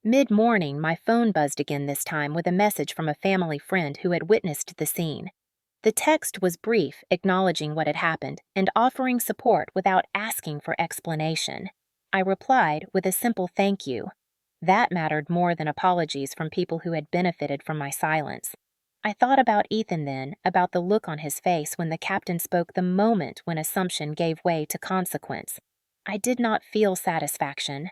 Mid-morning, my phone buzzed again, this time with a message from a family friend who had witnessed the scene. The text was brief, acknowledging what had happened and offering support without asking for explanation. I replied with a simple thank you. That mattered more than apologies from people who had benefited from my silence. I thought about Ethan then, about the look on his face when the captain spoke, the moment when assumption gave way to consequence. I did not feel satisfaction.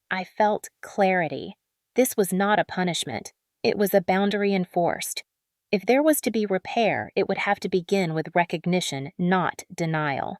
I felt clarity. This was not a punishment. It was a boundary enforced. If there was to be repair, it would have to begin with recognition, not denial.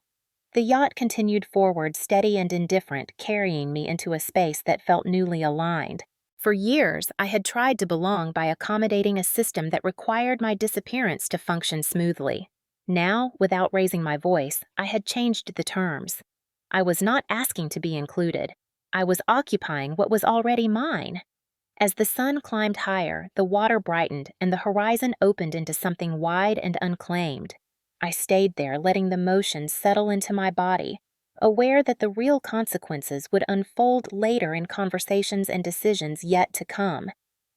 The yacht continued forward, steady and indifferent, carrying me into a space that felt newly aligned. For years, I had tried to belong by accommodating a system that required my disappearance to function smoothly. Now, without raising my voice, I had changed the terms. I was not asking to be included. I was occupying what was already mine. As the sun climbed higher, the water brightened and the horizon opened into something wide and unclaimed. I stayed there, letting the motion settle into my body, aware that the real consequences would unfold later in conversations and decisions yet to come.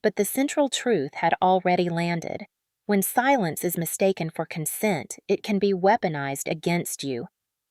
But the central truth had already landed. When silence is mistaken for consent, it can be weaponized against you.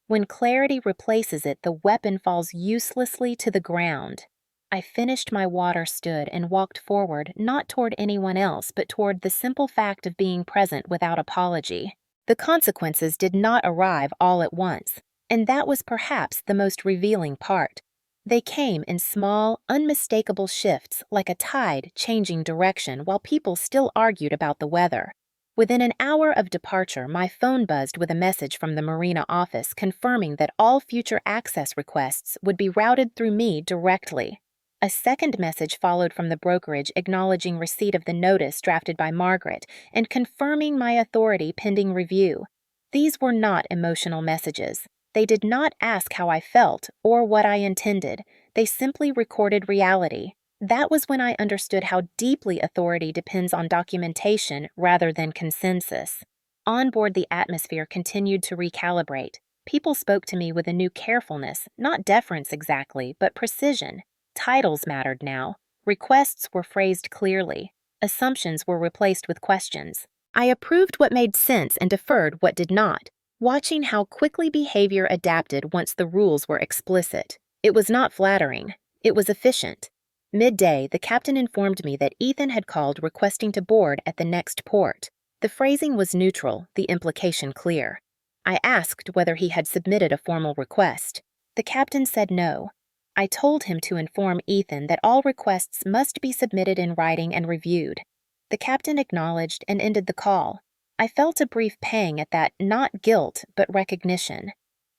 When clarity replaces it, the weapon falls uselessly to the ground. I finished my water, stood, and walked forward, not toward anyone else, but toward the simple fact of being present without apology. The consequences did not arrive all at once, and that was perhaps the most revealing part. They came in small, unmistakable shifts, like a tide changing direction while people still argued about the weather. Within an hour of departure, my phone buzzed with a message from the marina office confirming that all future access requests would be routed through me directly. A second message followed from the brokerage acknowledging receipt of the notice drafted by Margaret and confirming my authority pending review. These were not emotional messages. They did not ask how I felt or what I intended. They simply recorded reality. That was when I understood how deeply authority depends on documentation rather than consensus. On board, the atmosphere continued to recalibrate. People spoke to me with a new carefulness, not deference exactly, but precision. Titles mattered now. Requests were phrased clearly. Assumptions were replaced with questions. I approved what made sense and deferred what did not, watching how quickly behavior adapted once the rules were explicit. It was not flattering. It was efficient. Midday, the captain informed me that Ethan had called requesting to board at the next port. The phrasing was neutral, the implication clear. I asked whether he had submitted a formal request. The captain said no. I told him to inform Ethan that all requests must be submitted in writing and reviewed. The captain acknowledged and ended the call. I felt a brief pang at that, not guilt, but recognition.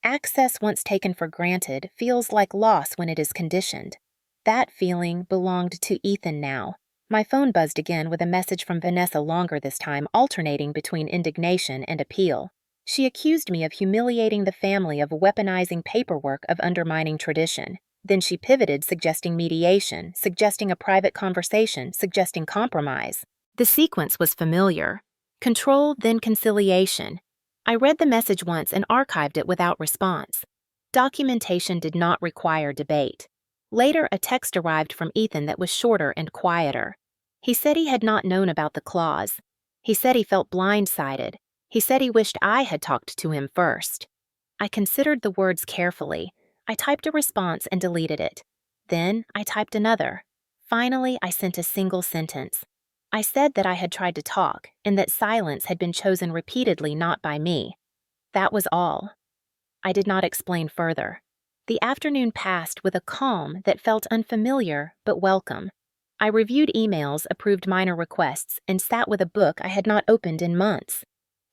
Access once taken for granted feels like loss when it is conditioned. That feeling belonged to Ethan now. My phone buzzed again with a message from Vanessa, longer this time, alternating between indignation and appeal. She accused me of humiliating the family, of weaponizing paperwork, of undermining tradition. Then she pivoted, suggesting mediation, suggesting a private conversation, suggesting compromise. The sequence was familiar. Control, then conciliation. I read the message once and archived it without response. Documentation did not require debate. Later, a text arrived from Ethan that was shorter and quieter. He said he had not known about the clause. He said he felt blindsided. He said he wished I had talked to him first. I considered the words carefully. I typed a response and deleted it. Then I typed another. Finally, I sent a single sentence. I said that I had tried to talk and that silence had been chosen repeatedly, not by me. That was all. I did not explain further. The afternoon passed with a calm that felt unfamiliar but welcome. I reviewed emails, approved minor requests, and sat with a book I had not opened in months.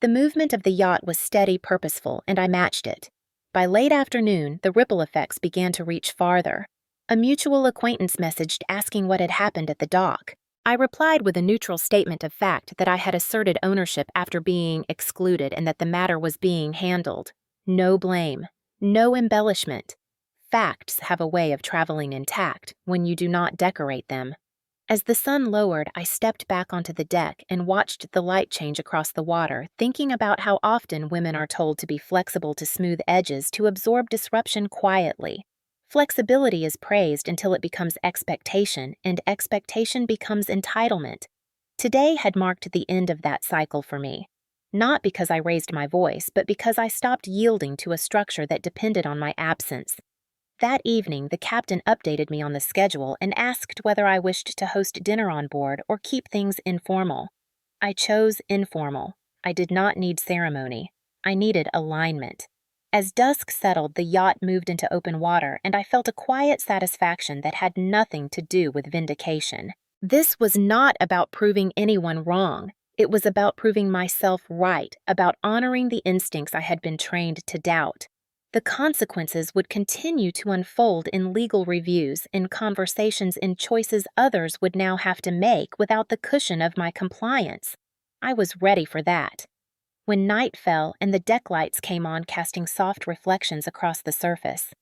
The movement of the yacht was steady, purposeful, and I matched it. By late afternoon, the ripple effects began to reach farther. A mutual acquaintance messaged asking what had happened at the dock. I replied with a neutral statement of fact that I had asserted ownership after being excluded and that the matter was being handled. No blame. No embellishment. Facts have a way of traveling intact when you do not decorate them. As the sun lowered, I stepped back onto the deck and watched the light change across the water, thinking about how often women are told to be flexible to smooth edges, to absorb disruption quietly. Flexibility is praised until it becomes expectation, and expectation becomes entitlement. Today had marked the end of that cycle for me. Not because I raised my voice, but because I stopped yielding to a structure that depended on my absence. That evening, the captain updated me on the schedule and asked whether I wished to host dinner on board or keep things informal. I chose informal. I did not need ceremony. I needed alignment. As dusk settled, the yacht moved into open water, and I felt a quiet satisfaction that had nothing to do with vindication. This was not about proving anyone wrong. It was about proving myself right, about honoring the instincts I had been trained to doubt. The consequences would continue to unfold in legal reviews, in conversations, in choices others would now have to make without the cushion of my compliance. I was ready for that. When night fell and the deck lights came on, casting soft reflections across the surface,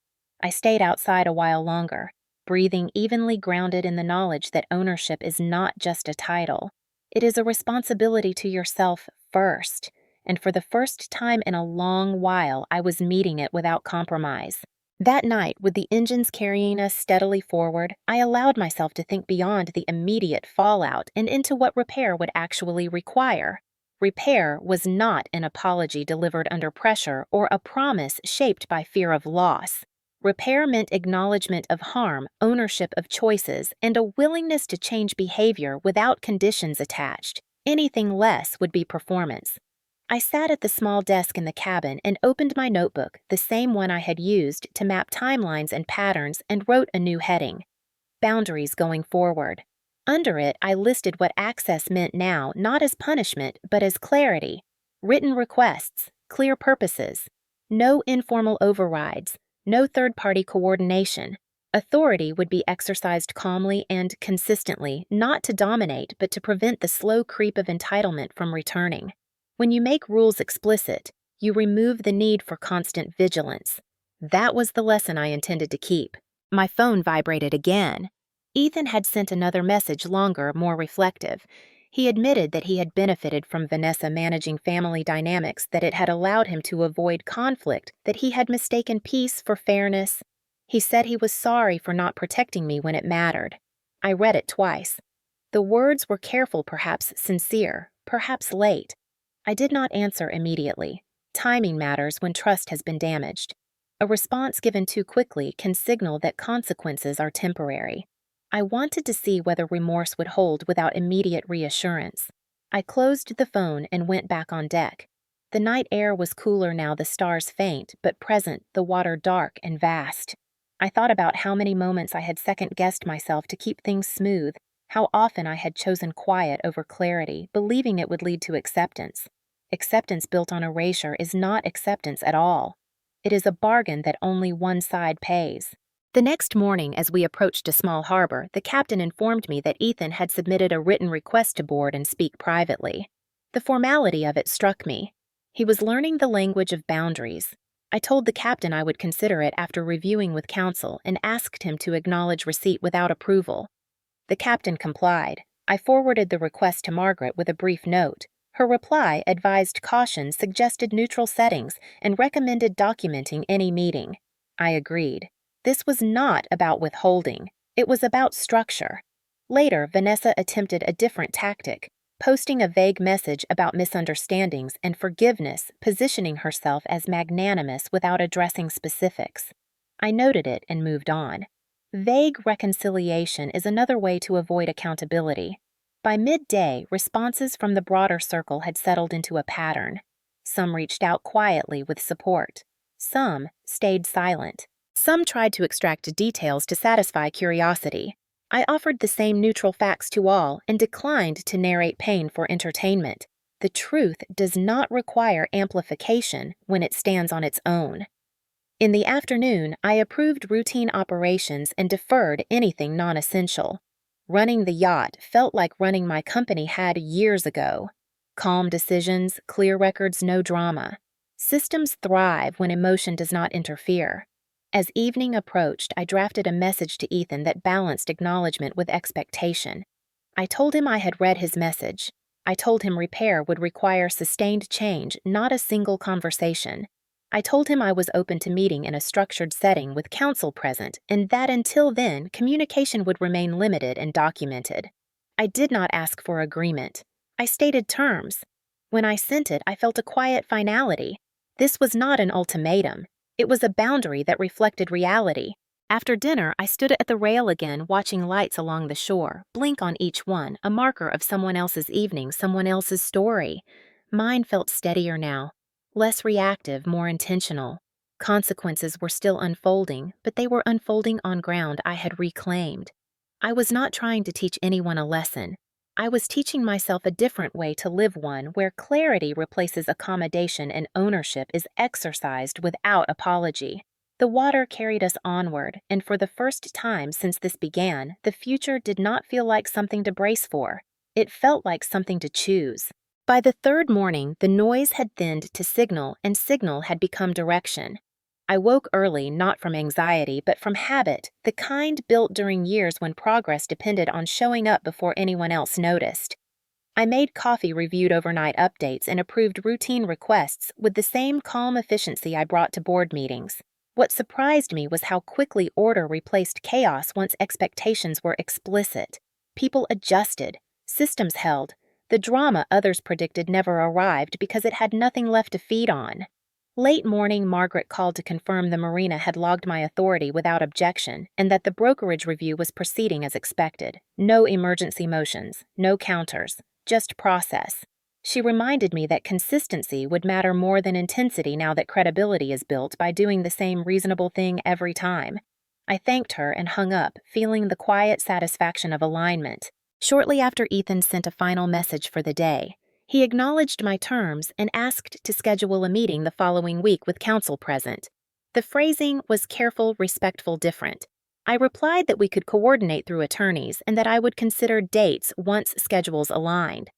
I stayed outside a while longer, breathing evenly, grounded in the knowledge that ownership is not just a title. It is a responsibility to yourself first. And for the first time in a long while, I was meeting it without compromise. That night, with the engines carrying us steadily forward, I allowed myself to think beyond the immediate fallout and into what repair would actually require. Repair was not an apology delivered under pressure or a promise shaped by fear of loss. Repair meant acknowledgement of harm, ownership of choices, and a willingness to change behavior without conditions attached. Anything less would be performance. I sat at the small desk in the cabin and opened my notebook, the same one I had used to map timelines and patterns, and wrote a new heading: Boundaries Going Forward. Under it, I listed what access meant now, not as punishment, but as clarity. Written requests, clear purposes, no informal overrides, no third-party coordination, Authority would be exercised calmly and consistently, not to dominate, but to prevent the slow creep of entitlement from returning. When you make rules explicit, you remove the need for constant vigilance. That was the lesson I intended to keep. My phone vibrated again. Ethan had sent another message, longer, more reflective. He admitted that he had benefited from Vanessa managing family dynamics, that it had allowed him to avoid conflict, that he had mistaken peace for fairness. He said he was sorry for not protecting me when it mattered. I read it twice. The words were careful, perhaps sincere, perhaps late. I did not answer immediately. Timing matters when trust has been damaged. A response given too quickly can signal that consequences are temporary. I wanted to see whether remorse would hold without immediate reassurance. I closed the phone and went back on deck. The night air was cooler now, the stars faint, but present, the water dark and vast. I thought about how many moments I had second-guessed myself to keep things smooth, how often I had chosen quiet over clarity, believing it would lead to acceptance. Acceptance built on erasure is not acceptance at all. It is a bargain that only one side pays. The next morning, as we approached a small harbor, the captain informed me that Ethan had submitted a written request to board and speak privately. The formality of it struck me. He was learning the language of boundaries. I told the captain I would consider it after reviewing with counsel and asked him to acknowledge receipt without approval. The captain complied. I forwarded the request to Margaret with a brief note. Her reply advised caution, suggested neutral settings, and recommended documenting any meeting. I agreed. This was not about withholding. It was about structure. Later, Vanessa attempted a different tactic, posting a vague message about misunderstandings and forgiveness, positioning herself as magnanimous without addressing specifics. I noted it and moved on. Vague reconciliation is another way to avoid accountability. By midday, responses from the broader circle had settled into a pattern. Some reached out quietly with support. Some stayed silent. Some tried to extract details to satisfy curiosity. I offered the same neutral facts to all and declined to narrate pain for entertainment. The truth does not require amplification when it stands on its own. In the afternoon, I approved routine operations and deferred anything non-essential. Running the yacht felt like running my company had years ago. Calm decisions, clear records, no drama. Systems thrive when emotion does not interfere. As evening approached, I drafted a message to Ethan that balanced acknowledgement with expectation. I told him I had read his message. I told him repair would require sustained change, not a single conversation. I told him I was open to meeting in a structured setting with counsel present, and that until then, communication would remain limited and documented. I did not ask for agreement. I stated terms. When I sent it, I felt a quiet finality. This was not an ultimatum. It was a boundary that reflected reality. After dinner, I stood at the rail again, watching lights along the shore, blink on each one, a marker of someone else's evening, someone else's story. Mine felt steadier now. Less reactive, more intentional. Consequences were still unfolding, but they were unfolding on ground I had reclaimed. I was not trying to teach anyone a lesson. I was teaching myself a different way to live, one where clarity replaces accommodation and ownership is exercised without apology. The water carried us onward, and for the first time since this began, the future did not feel like something to brace for. It felt like something to choose. By the third morning, the noise had thinned to signal, and signal had become direction. I woke early, not from anxiety, but from habit, the kind built during years when progress depended on showing up before anyone else noticed. I made coffee, reviewed overnight updates, and approved routine requests with the same calm efficiency I brought to board meetings. What surprised me was how quickly order replaced chaos once expectations were explicit. People adjusted. Systems held. The drama others predicted never arrived because it had nothing left to feed on. Late morning, Margaret called to confirm the marina had logged my authority without objection and that the brokerage review was proceeding as expected. No emergency motions, no counters, just process. She reminded me that consistency would matter more than intensity now that credibility is built by doing the same reasonable thing every time. I thanked her and hung up, feeling the quiet satisfaction of alignment. Shortly after, Ethan sent a final message for the day. He acknowledged my terms and asked to schedule a meeting the following week with counsel present. The phrasing was careful, respectful, different. I replied that we could coordinate through attorneys and that I would consider dates once schedules aligned.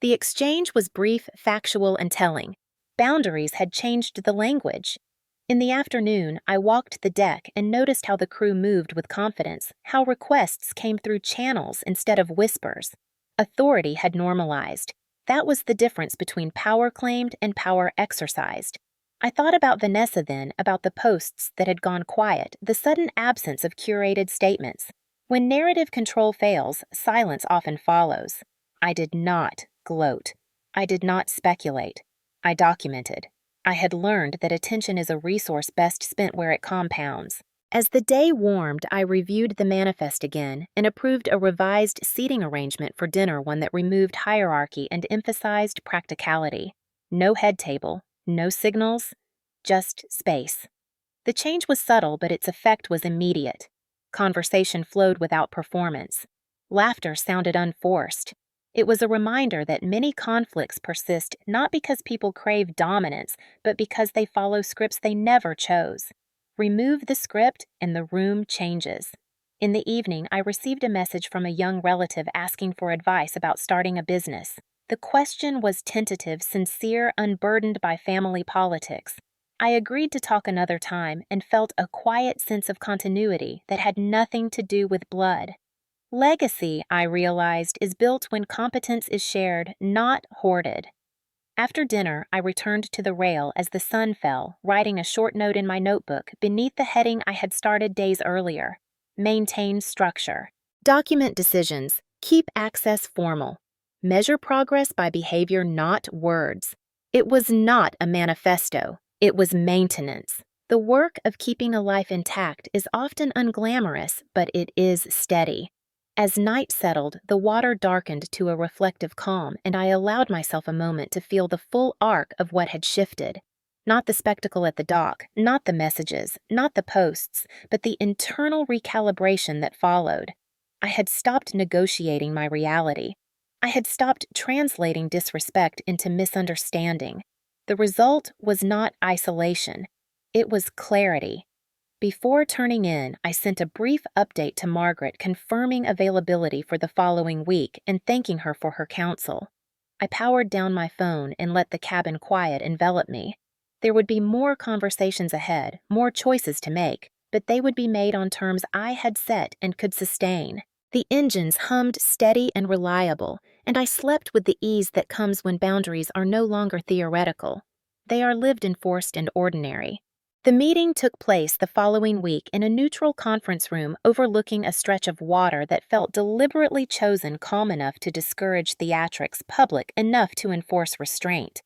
The exchange was brief, factual, and telling. Boundaries had changed the language. In the afternoon, I walked the deck and noticed how the crew moved with confidence, how requests came through channels instead of whispers. Authority had normalized. That was the difference between power claimed and power exercised. I thought about Vanessa then, about the posts that had gone quiet, the sudden absence of curated statements. When narrative control fails, silence often follows. I did not gloat. I did not speculate. I documented. I had learned that attention is a resource best spent where it compounds. As the day warmed, I reviewed the manifest again and approved a revised seating arrangement for dinner, one that removed hierarchy and emphasized practicality. No head table, no signals, just space. The change was subtle, but its effect was immediate. Conversation flowed without performance. Laughter sounded unforced. It was a reminder that many conflicts persist not because people crave dominance, but because they follow scripts they never chose. Remove the script and the room changes. In the evening, I received a message from a young relative asking for advice about starting a business. The question was tentative, sincere, unburdened by family politics. I agreed to talk another time and felt a quiet sense of continuity that had nothing to do with blood. Legacy, I realized, is built when competence is shared, not hoarded. After dinner, I returned to the rail as the sun fell, writing a short note in my notebook beneath the heading I had started days earlier: Maintain structure. Document decisions. Keep access formal. Measure progress by behavior, not words. It was not a manifesto. It was maintenance. The work of keeping a life intact is often unglamorous, but it is steady. As night settled, the water darkened to a reflective calm, and I allowed myself a moment to feel the full arc of what had shifted. Not the spectacle at the dock, not the messages, not the posts, but the internal recalibration that followed. I had stopped negotiating my reality. I had stopped translating disrespect into misunderstanding. The result was not isolation. It was clarity. Before turning in, I sent a brief update to Margaret confirming availability for the following week and thanking her for her counsel. I powered down my phone and let the cabin quiet envelop me. There would be more conversations ahead, more choices to make, but they would be made on terms I had set and could sustain. The engines hummed steady and reliable, and I slept with the ease that comes when boundaries are no longer theoretical. They are lived, enforced, and ordinary. The meeting took place the following week in a neutral conference room overlooking a stretch of water that felt deliberately chosen, calm enough to discourage theatrics, public enough to enforce restraint.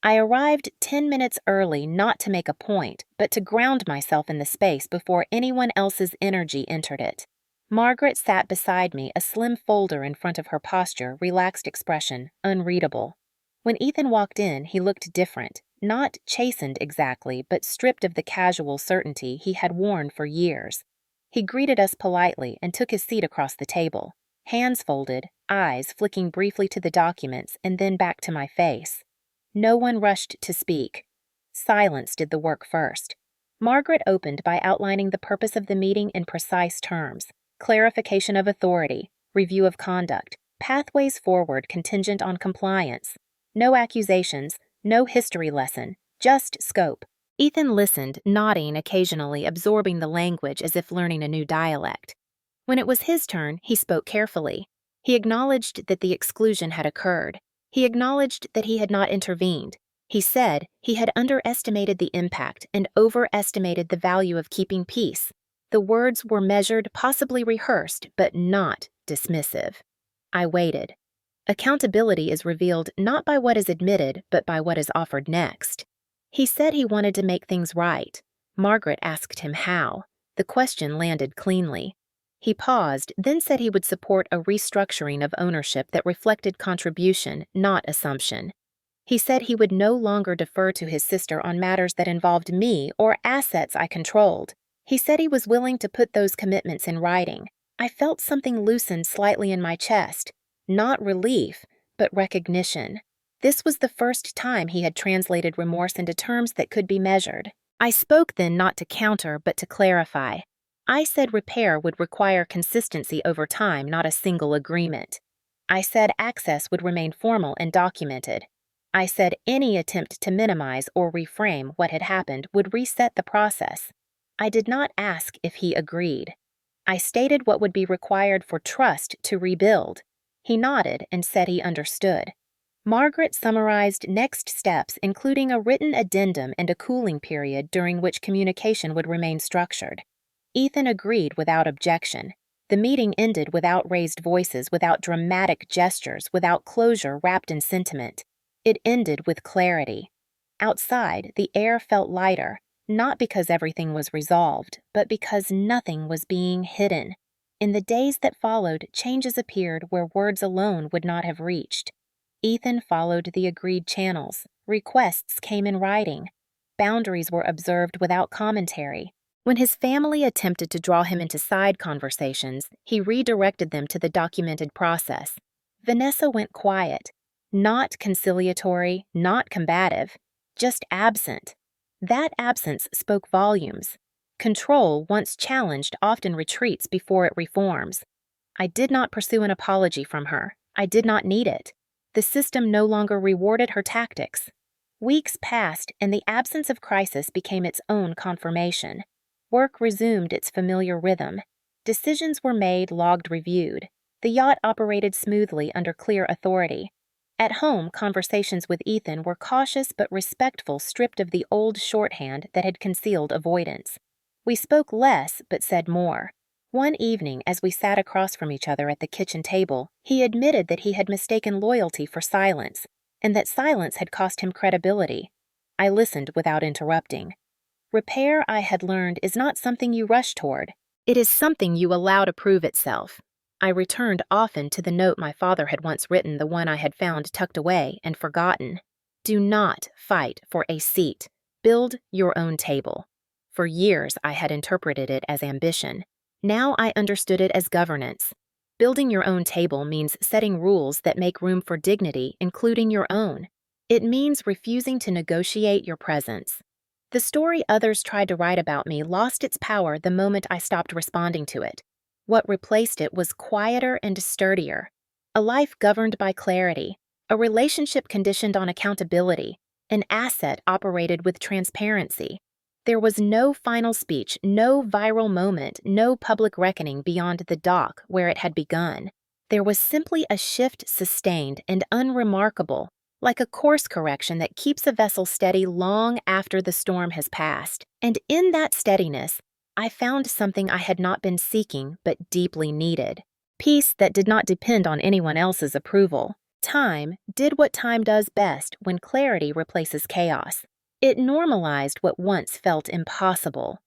I arrived 10 minutes early, not to make a point, but to ground myself in the space before anyone else's energy entered it. Margaret sat beside me, a slim folder in front of her posture, relaxed expression, unreadable. When Ethan walked in, he looked different. Not chastened exactly, but stripped of the casual certainty he had worn for years. He greeted us politely and took his seat across the table, hands folded, eyes flicking briefly to the documents and then back to my face. No one rushed to speak. Silence did the work first. Margaret opened by outlining the purpose of the meeting in precise terms: clarification of authority, review of conduct, pathways forward contingent on compliance. No accusations, no history lesson, just scope. Ethan listened, nodding occasionally, absorbing the language as if learning a new dialect. When it was his turn, he spoke carefully. He acknowledged that the exclusion had occurred. He acknowledged that he had not intervened. He said he had underestimated the impact and overestimated the value of keeping peace. The words were measured, possibly rehearsed, but not dismissive. I waited. Accountability is revealed not by what is admitted, but by what is offered next. He said he wanted to make things right. Margaret asked him how. The question landed cleanly. He paused, then said he would support a restructuring of ownership that reflected contribution, not assumption. He said he would no longer defer to his sister on matters that involved me or assets I controlled. He said he was willing to put those commitments in writing. I felt something loosen slightly in my chest. Not relief, but recognition. This was the first time he had translated remorse into terms that could be measured. I spoke then not to counter, but to clarify. I said repair would require consistency over time, not a single agreement. I said access would remain formal and documented. I said any attempt to minimize or reframe what had happened would reset the process. I did not ask if he agreed. I stated what would be required for trust to rebuild. He nodded and said he understood. Margaret summarized next steps, including a written addendum and a cooling period during which communication would remain structured. Ethan agreed without objection. The meeting ended without raised voices, without dramatic gestures, without closure wrapped in sentiment. It ended with clarity. Outside, the air felt lighter, not because everything was resolved, but because nothing was being hidden. In the days that followed, changes appeared where words alone would not have reached. Ethan followed the agreed channels. Requests came in writing. Boundaries were observed without commentary. When his family attempted to draw him into side conversations, he redirected them to the documented process. Vanessa went quiet, not conciliatory, not combative, just absent. That absence spoke volumes. Control, once challenged, often retreats before it reforms. I did not pursue an apology from her. I did not need it. The system no longer rewarded her tactics. Weeks passed, and the absence of crisis became its own confirmation. Work resumed its familiar rhythm. Decisions were made, logged, reviewed. The yacht operated smoothly under clear authority. At home, conversations with Ethan were cautious but respectful, stripped of the old shorthand that had concealed avoidance. We spoke less but said more. One evening, as we sat across from each other at the kitchen table, he admitted that he had mistaken loyalty for silence, and that silence had cost him credibility. I listened without interrupting. Repair, I had learned, is not something you rush toward. It is something you allow to prove itself. I returned often to the note my father had once written, the one I had found tucked away and forgotten. Do not fight for a seat. Build your own table. For years, I had interpreted it as ambition. Now I understood it as governance. Building your own table means setting rules that make room for dignity, including your own. It means refusing to negotiate your presence. The story others tried to write about me lost its power the moment I stopped responding to it. What replaced it was quieter and sturdier. A life governed by clarity, a relationship conditioned on accountability, an asset operated with transparency. There was no final speech, no viral moment, no public reckoning beyond the dock where it had begun. There was simply a shift sustained and unremarkable, like a course correction that keeps a vessel steady long after the storm has passed. And in that steadiness, I found something I had not been seeking but deeply needed. Peace that did not depend on anyone else's approval. Time did what time does best when clarity replaces chaos. It normalized what once felt impossible.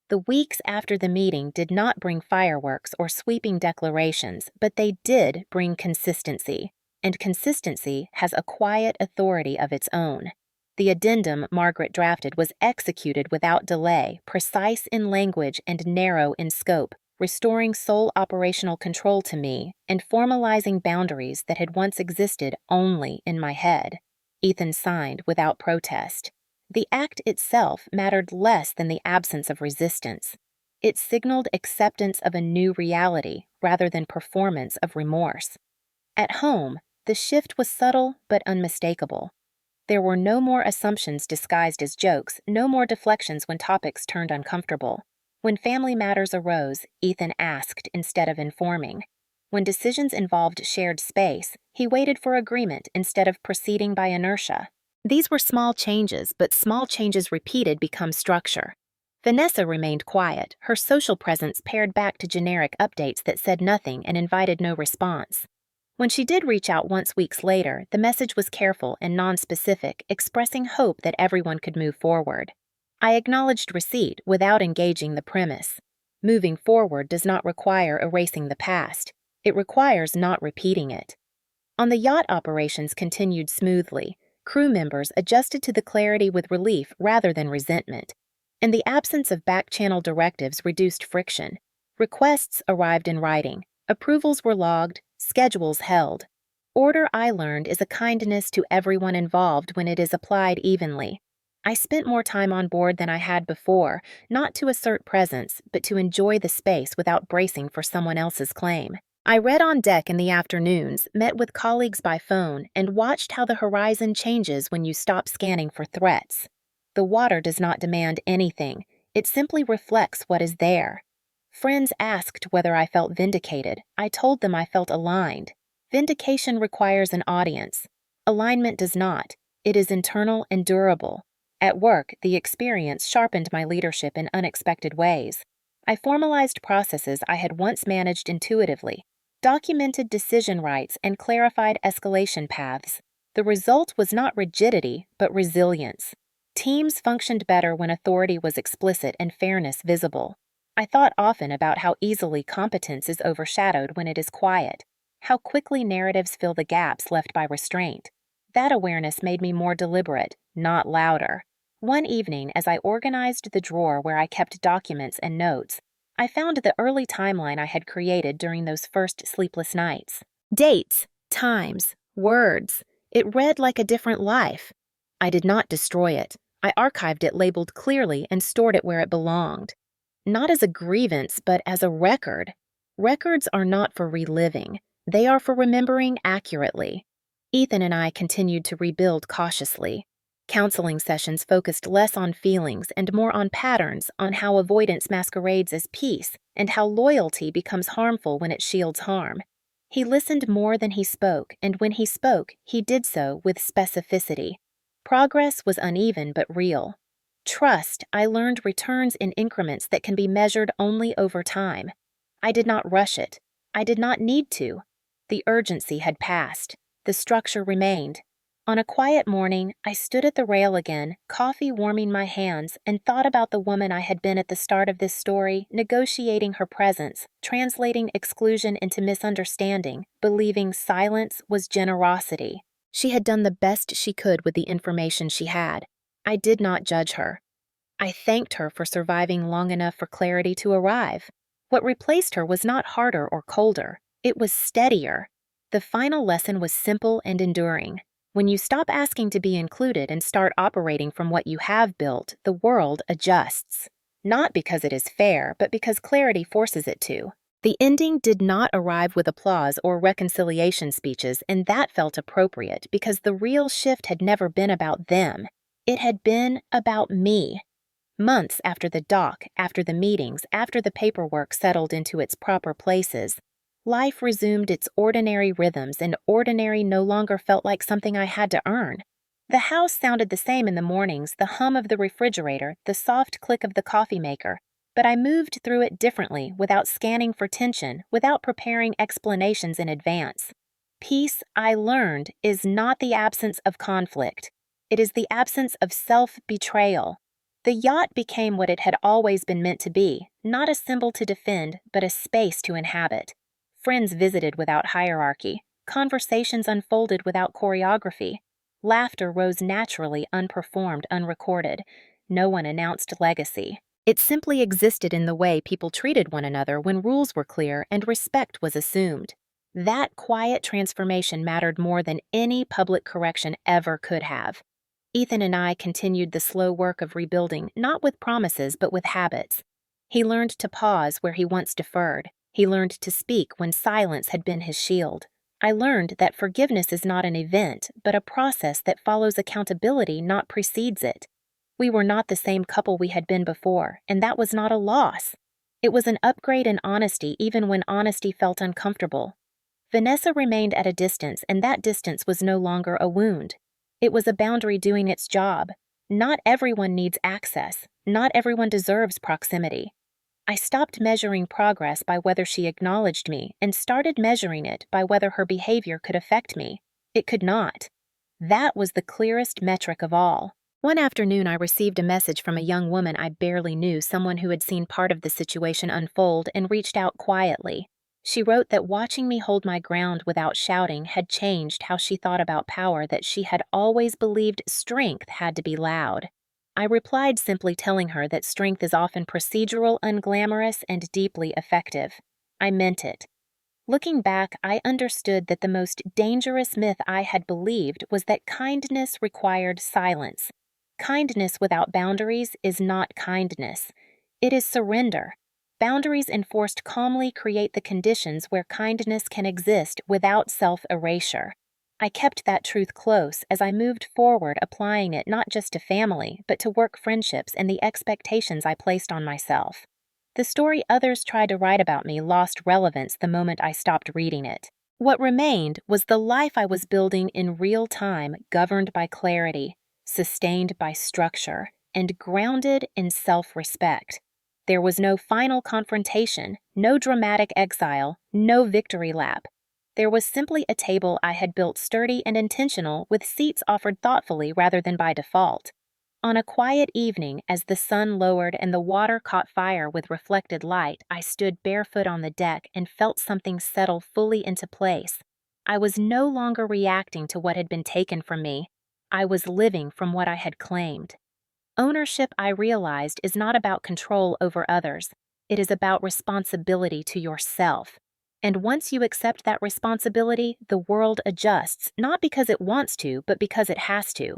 The weeks after the meeting did not bring fireworks or sweeping declarations, but they did bring consistency. And consistency has a quiet authority of its own. The addendum Margaret drafted was executed without delay, precise in language and narrow in scope, restoring sole operational control to me and formalizing boundaries that had once existed only in my head. Ethan signed without protest. The act itself mattered less than the absence of resistance. It signaled acceptance of a new reality rather than performance of remorse. At home, the shift was subtle but unmistakable. There were no more assumptions disguised as jokes, no more deflections when topics turned uncomfortable. When family matters arose, Ethan asked instead of informing. When decisions involved shared space, he waited for agreement instead of proceeding by inertia. These were small changes, but small changes repeated become structure. Vanessa remained quiet, her social presence pared back to generic updates that said nothing and invited no response. When she did reach out once weeks later, the message was careful and nonspecific, expressing hope that everyone could move forward. I acknowledged receipt without engaging the premise. Moving forward does not require erasing the past. It requires not repeating it. On the yacht, operations continued smoothly. Crew members adjusted to the clarity with relief rather than resentment. And the absence of back-channel directives reduced friction. Requests arrived in writing. Approvals were logged. Schedules held. Order, I learned, is a kindness to everyone involved when it is applied evenly. I spent more time on board than I had before, not to assert presence, but to enjoy the space without bracing for someone else's claim. I read on deck in the afternoons, met with colleagues by phone, and watched how the horizon changes when you stop scanning for threats. The water does not demand anything, it simply reflects what is there. Friends asked whether I felt vindicated. I told them I felt aligned. Vindication requires an audience. Alignment does not. It is internal and durable. At work, the experience sharpened my leadership in unexpected ways. I formalized processes I had once managed intuitively, documented decision rights, and clarified escalation paths. The result was not rigidity, but resilience. Teams functioned better when authority was explicit and fairness visible. I thought often about how easily competence is overshadowed when it is quiet, how quickly narratives fill the gaps left by restraint. That awareness made me more deliberate, not louder. One evening, as I organized the drawer where I kept documents and notes, I found the early timeline I had created during those first sleepless nights. Dates, times, words. It read like a different life. I did not destroy it. I archived it labeled clearly and stored it where it belonged. Not as a grievance, but as a record. Records are not for reliving. They are for remembering accurately. Ethan and I continued to rebuild cautiously. Counseling sessions focused less on feelings and more on patterns, on how avoidance masquerades as peace, and how loyalty becomes harmful when it shields harm. He listened more than he spoke, and when he spoke, he did so with specificity. Progress was uneven but real. Trust, I learned, returns in increments that can be measured only over time. I did not rush it. I did not need to. The urgency had passed. The structure remained. On a quiet morning, I stood at the rail again, coffee warming my hands, and thought about the woman I had been at the start of this story, negotiating her presence, translating exclusion into misunderstanding, believing silence was generosity. She had done the best she could with the information she had. I did not judge her. I thanked her for surviving long enough for clarity to arrive. What replaced her was not harder or colder. It was steadier. The final lesson was simple and enduring. When you stop asking to be included and start operating from what you have built, the world adjusts. Not because it is fair, but because clarity forces it to. The ending did not arrive with applause or reconciliation speeches, and that felt appropriate because the real shift had never been about them. It had been about me. Months after the dock, after the meetings, after the paperwork settled into its proper places, life resumed its ordinary rhythms, and ordinary no longer felt like something I had to earn. The house sounded the same in the mornings, the hum of the refrigerator, the soft click of the coffee maker, but I moved through it differently, without scanning for tension, without preparing explanations in advance. Peace, I learned, is not the absence of conflict. It is the absence of self-betrayal. The yacht became what it had always been meant to be, not a symbol to defend, but a space to inhabit. Friends visited without hierarchy. Conversations unfolded without choreography. Laughter rose naturally, unperformed, unrecorded. No one announced legacy. It simply existed in the way people treated one another when rules were clear and respect was assumed. That quiet transformation mattered more than any public correction ever could have. Ethan and I continued the slow work of rebuilding, not with promises, but with habits. He learned to pause where he once deferred. He learned to speak when silence had been his shield. I learned that forgiveness is not an event, but a process that follows accountability, not precedes it. We were not the same couple we had been before, and that was not a loss. It was an upgrade in honesty, even when honesty felt uncomfortable. Vanessa remained at a distance, and that distance was no longer a wound. It was a boundary doing its job. Not everyone needs access. Not everyone deserves proximity. I stopped measuring progress by whether she acknowledged me and started measuring it by whether her behavior could affect me. It could not. That was the clearest metric of all. One afternoon, I received a message from a young woman I barely knew, someone who had seen part of the situation unfold and reached out quietly. She wrote that watching me hold my ground without shouting had changed how she thought about power, that she had always believed strength had to be loud. I replied simply telling her that strength is often procedural, unglamorous, and deeply effective. I meant it. Looking back, I understood that the most dangerous myth I had believed was that kindness required silence. Kindness without boundaries is not kindness. It is surrender. Boundaries enforced calmly create the conditions where kindness can exist without self-erasure. I kept that truth close as I moved forward, applying it not just to family, but to work friendships and the expectations I placed on myself. The story others tried to write about me lost relevance the moment I stopped reading it. What remained was the life I was building in real time, governed by clarity, sustained by structure, and grounded in self-respect. There was no final confrontation, no dramatic exile, no victory lap. There was simply a table I had built sturdy and intentional, with seats offered thoughtfully rather than by default. On a quiet evening, as the sun lowered and the water caught fire with reflected light, I stood barefoot on the deck and felt something settle fully into place. I was no longer reacting to what had been taken from me. I was living from what I had claimed. Ownership, I realized, is not about control over others. It is about responsibility to yourself. And once you accept that responsibility, the world adjusts, not because it wants to, but because it has to.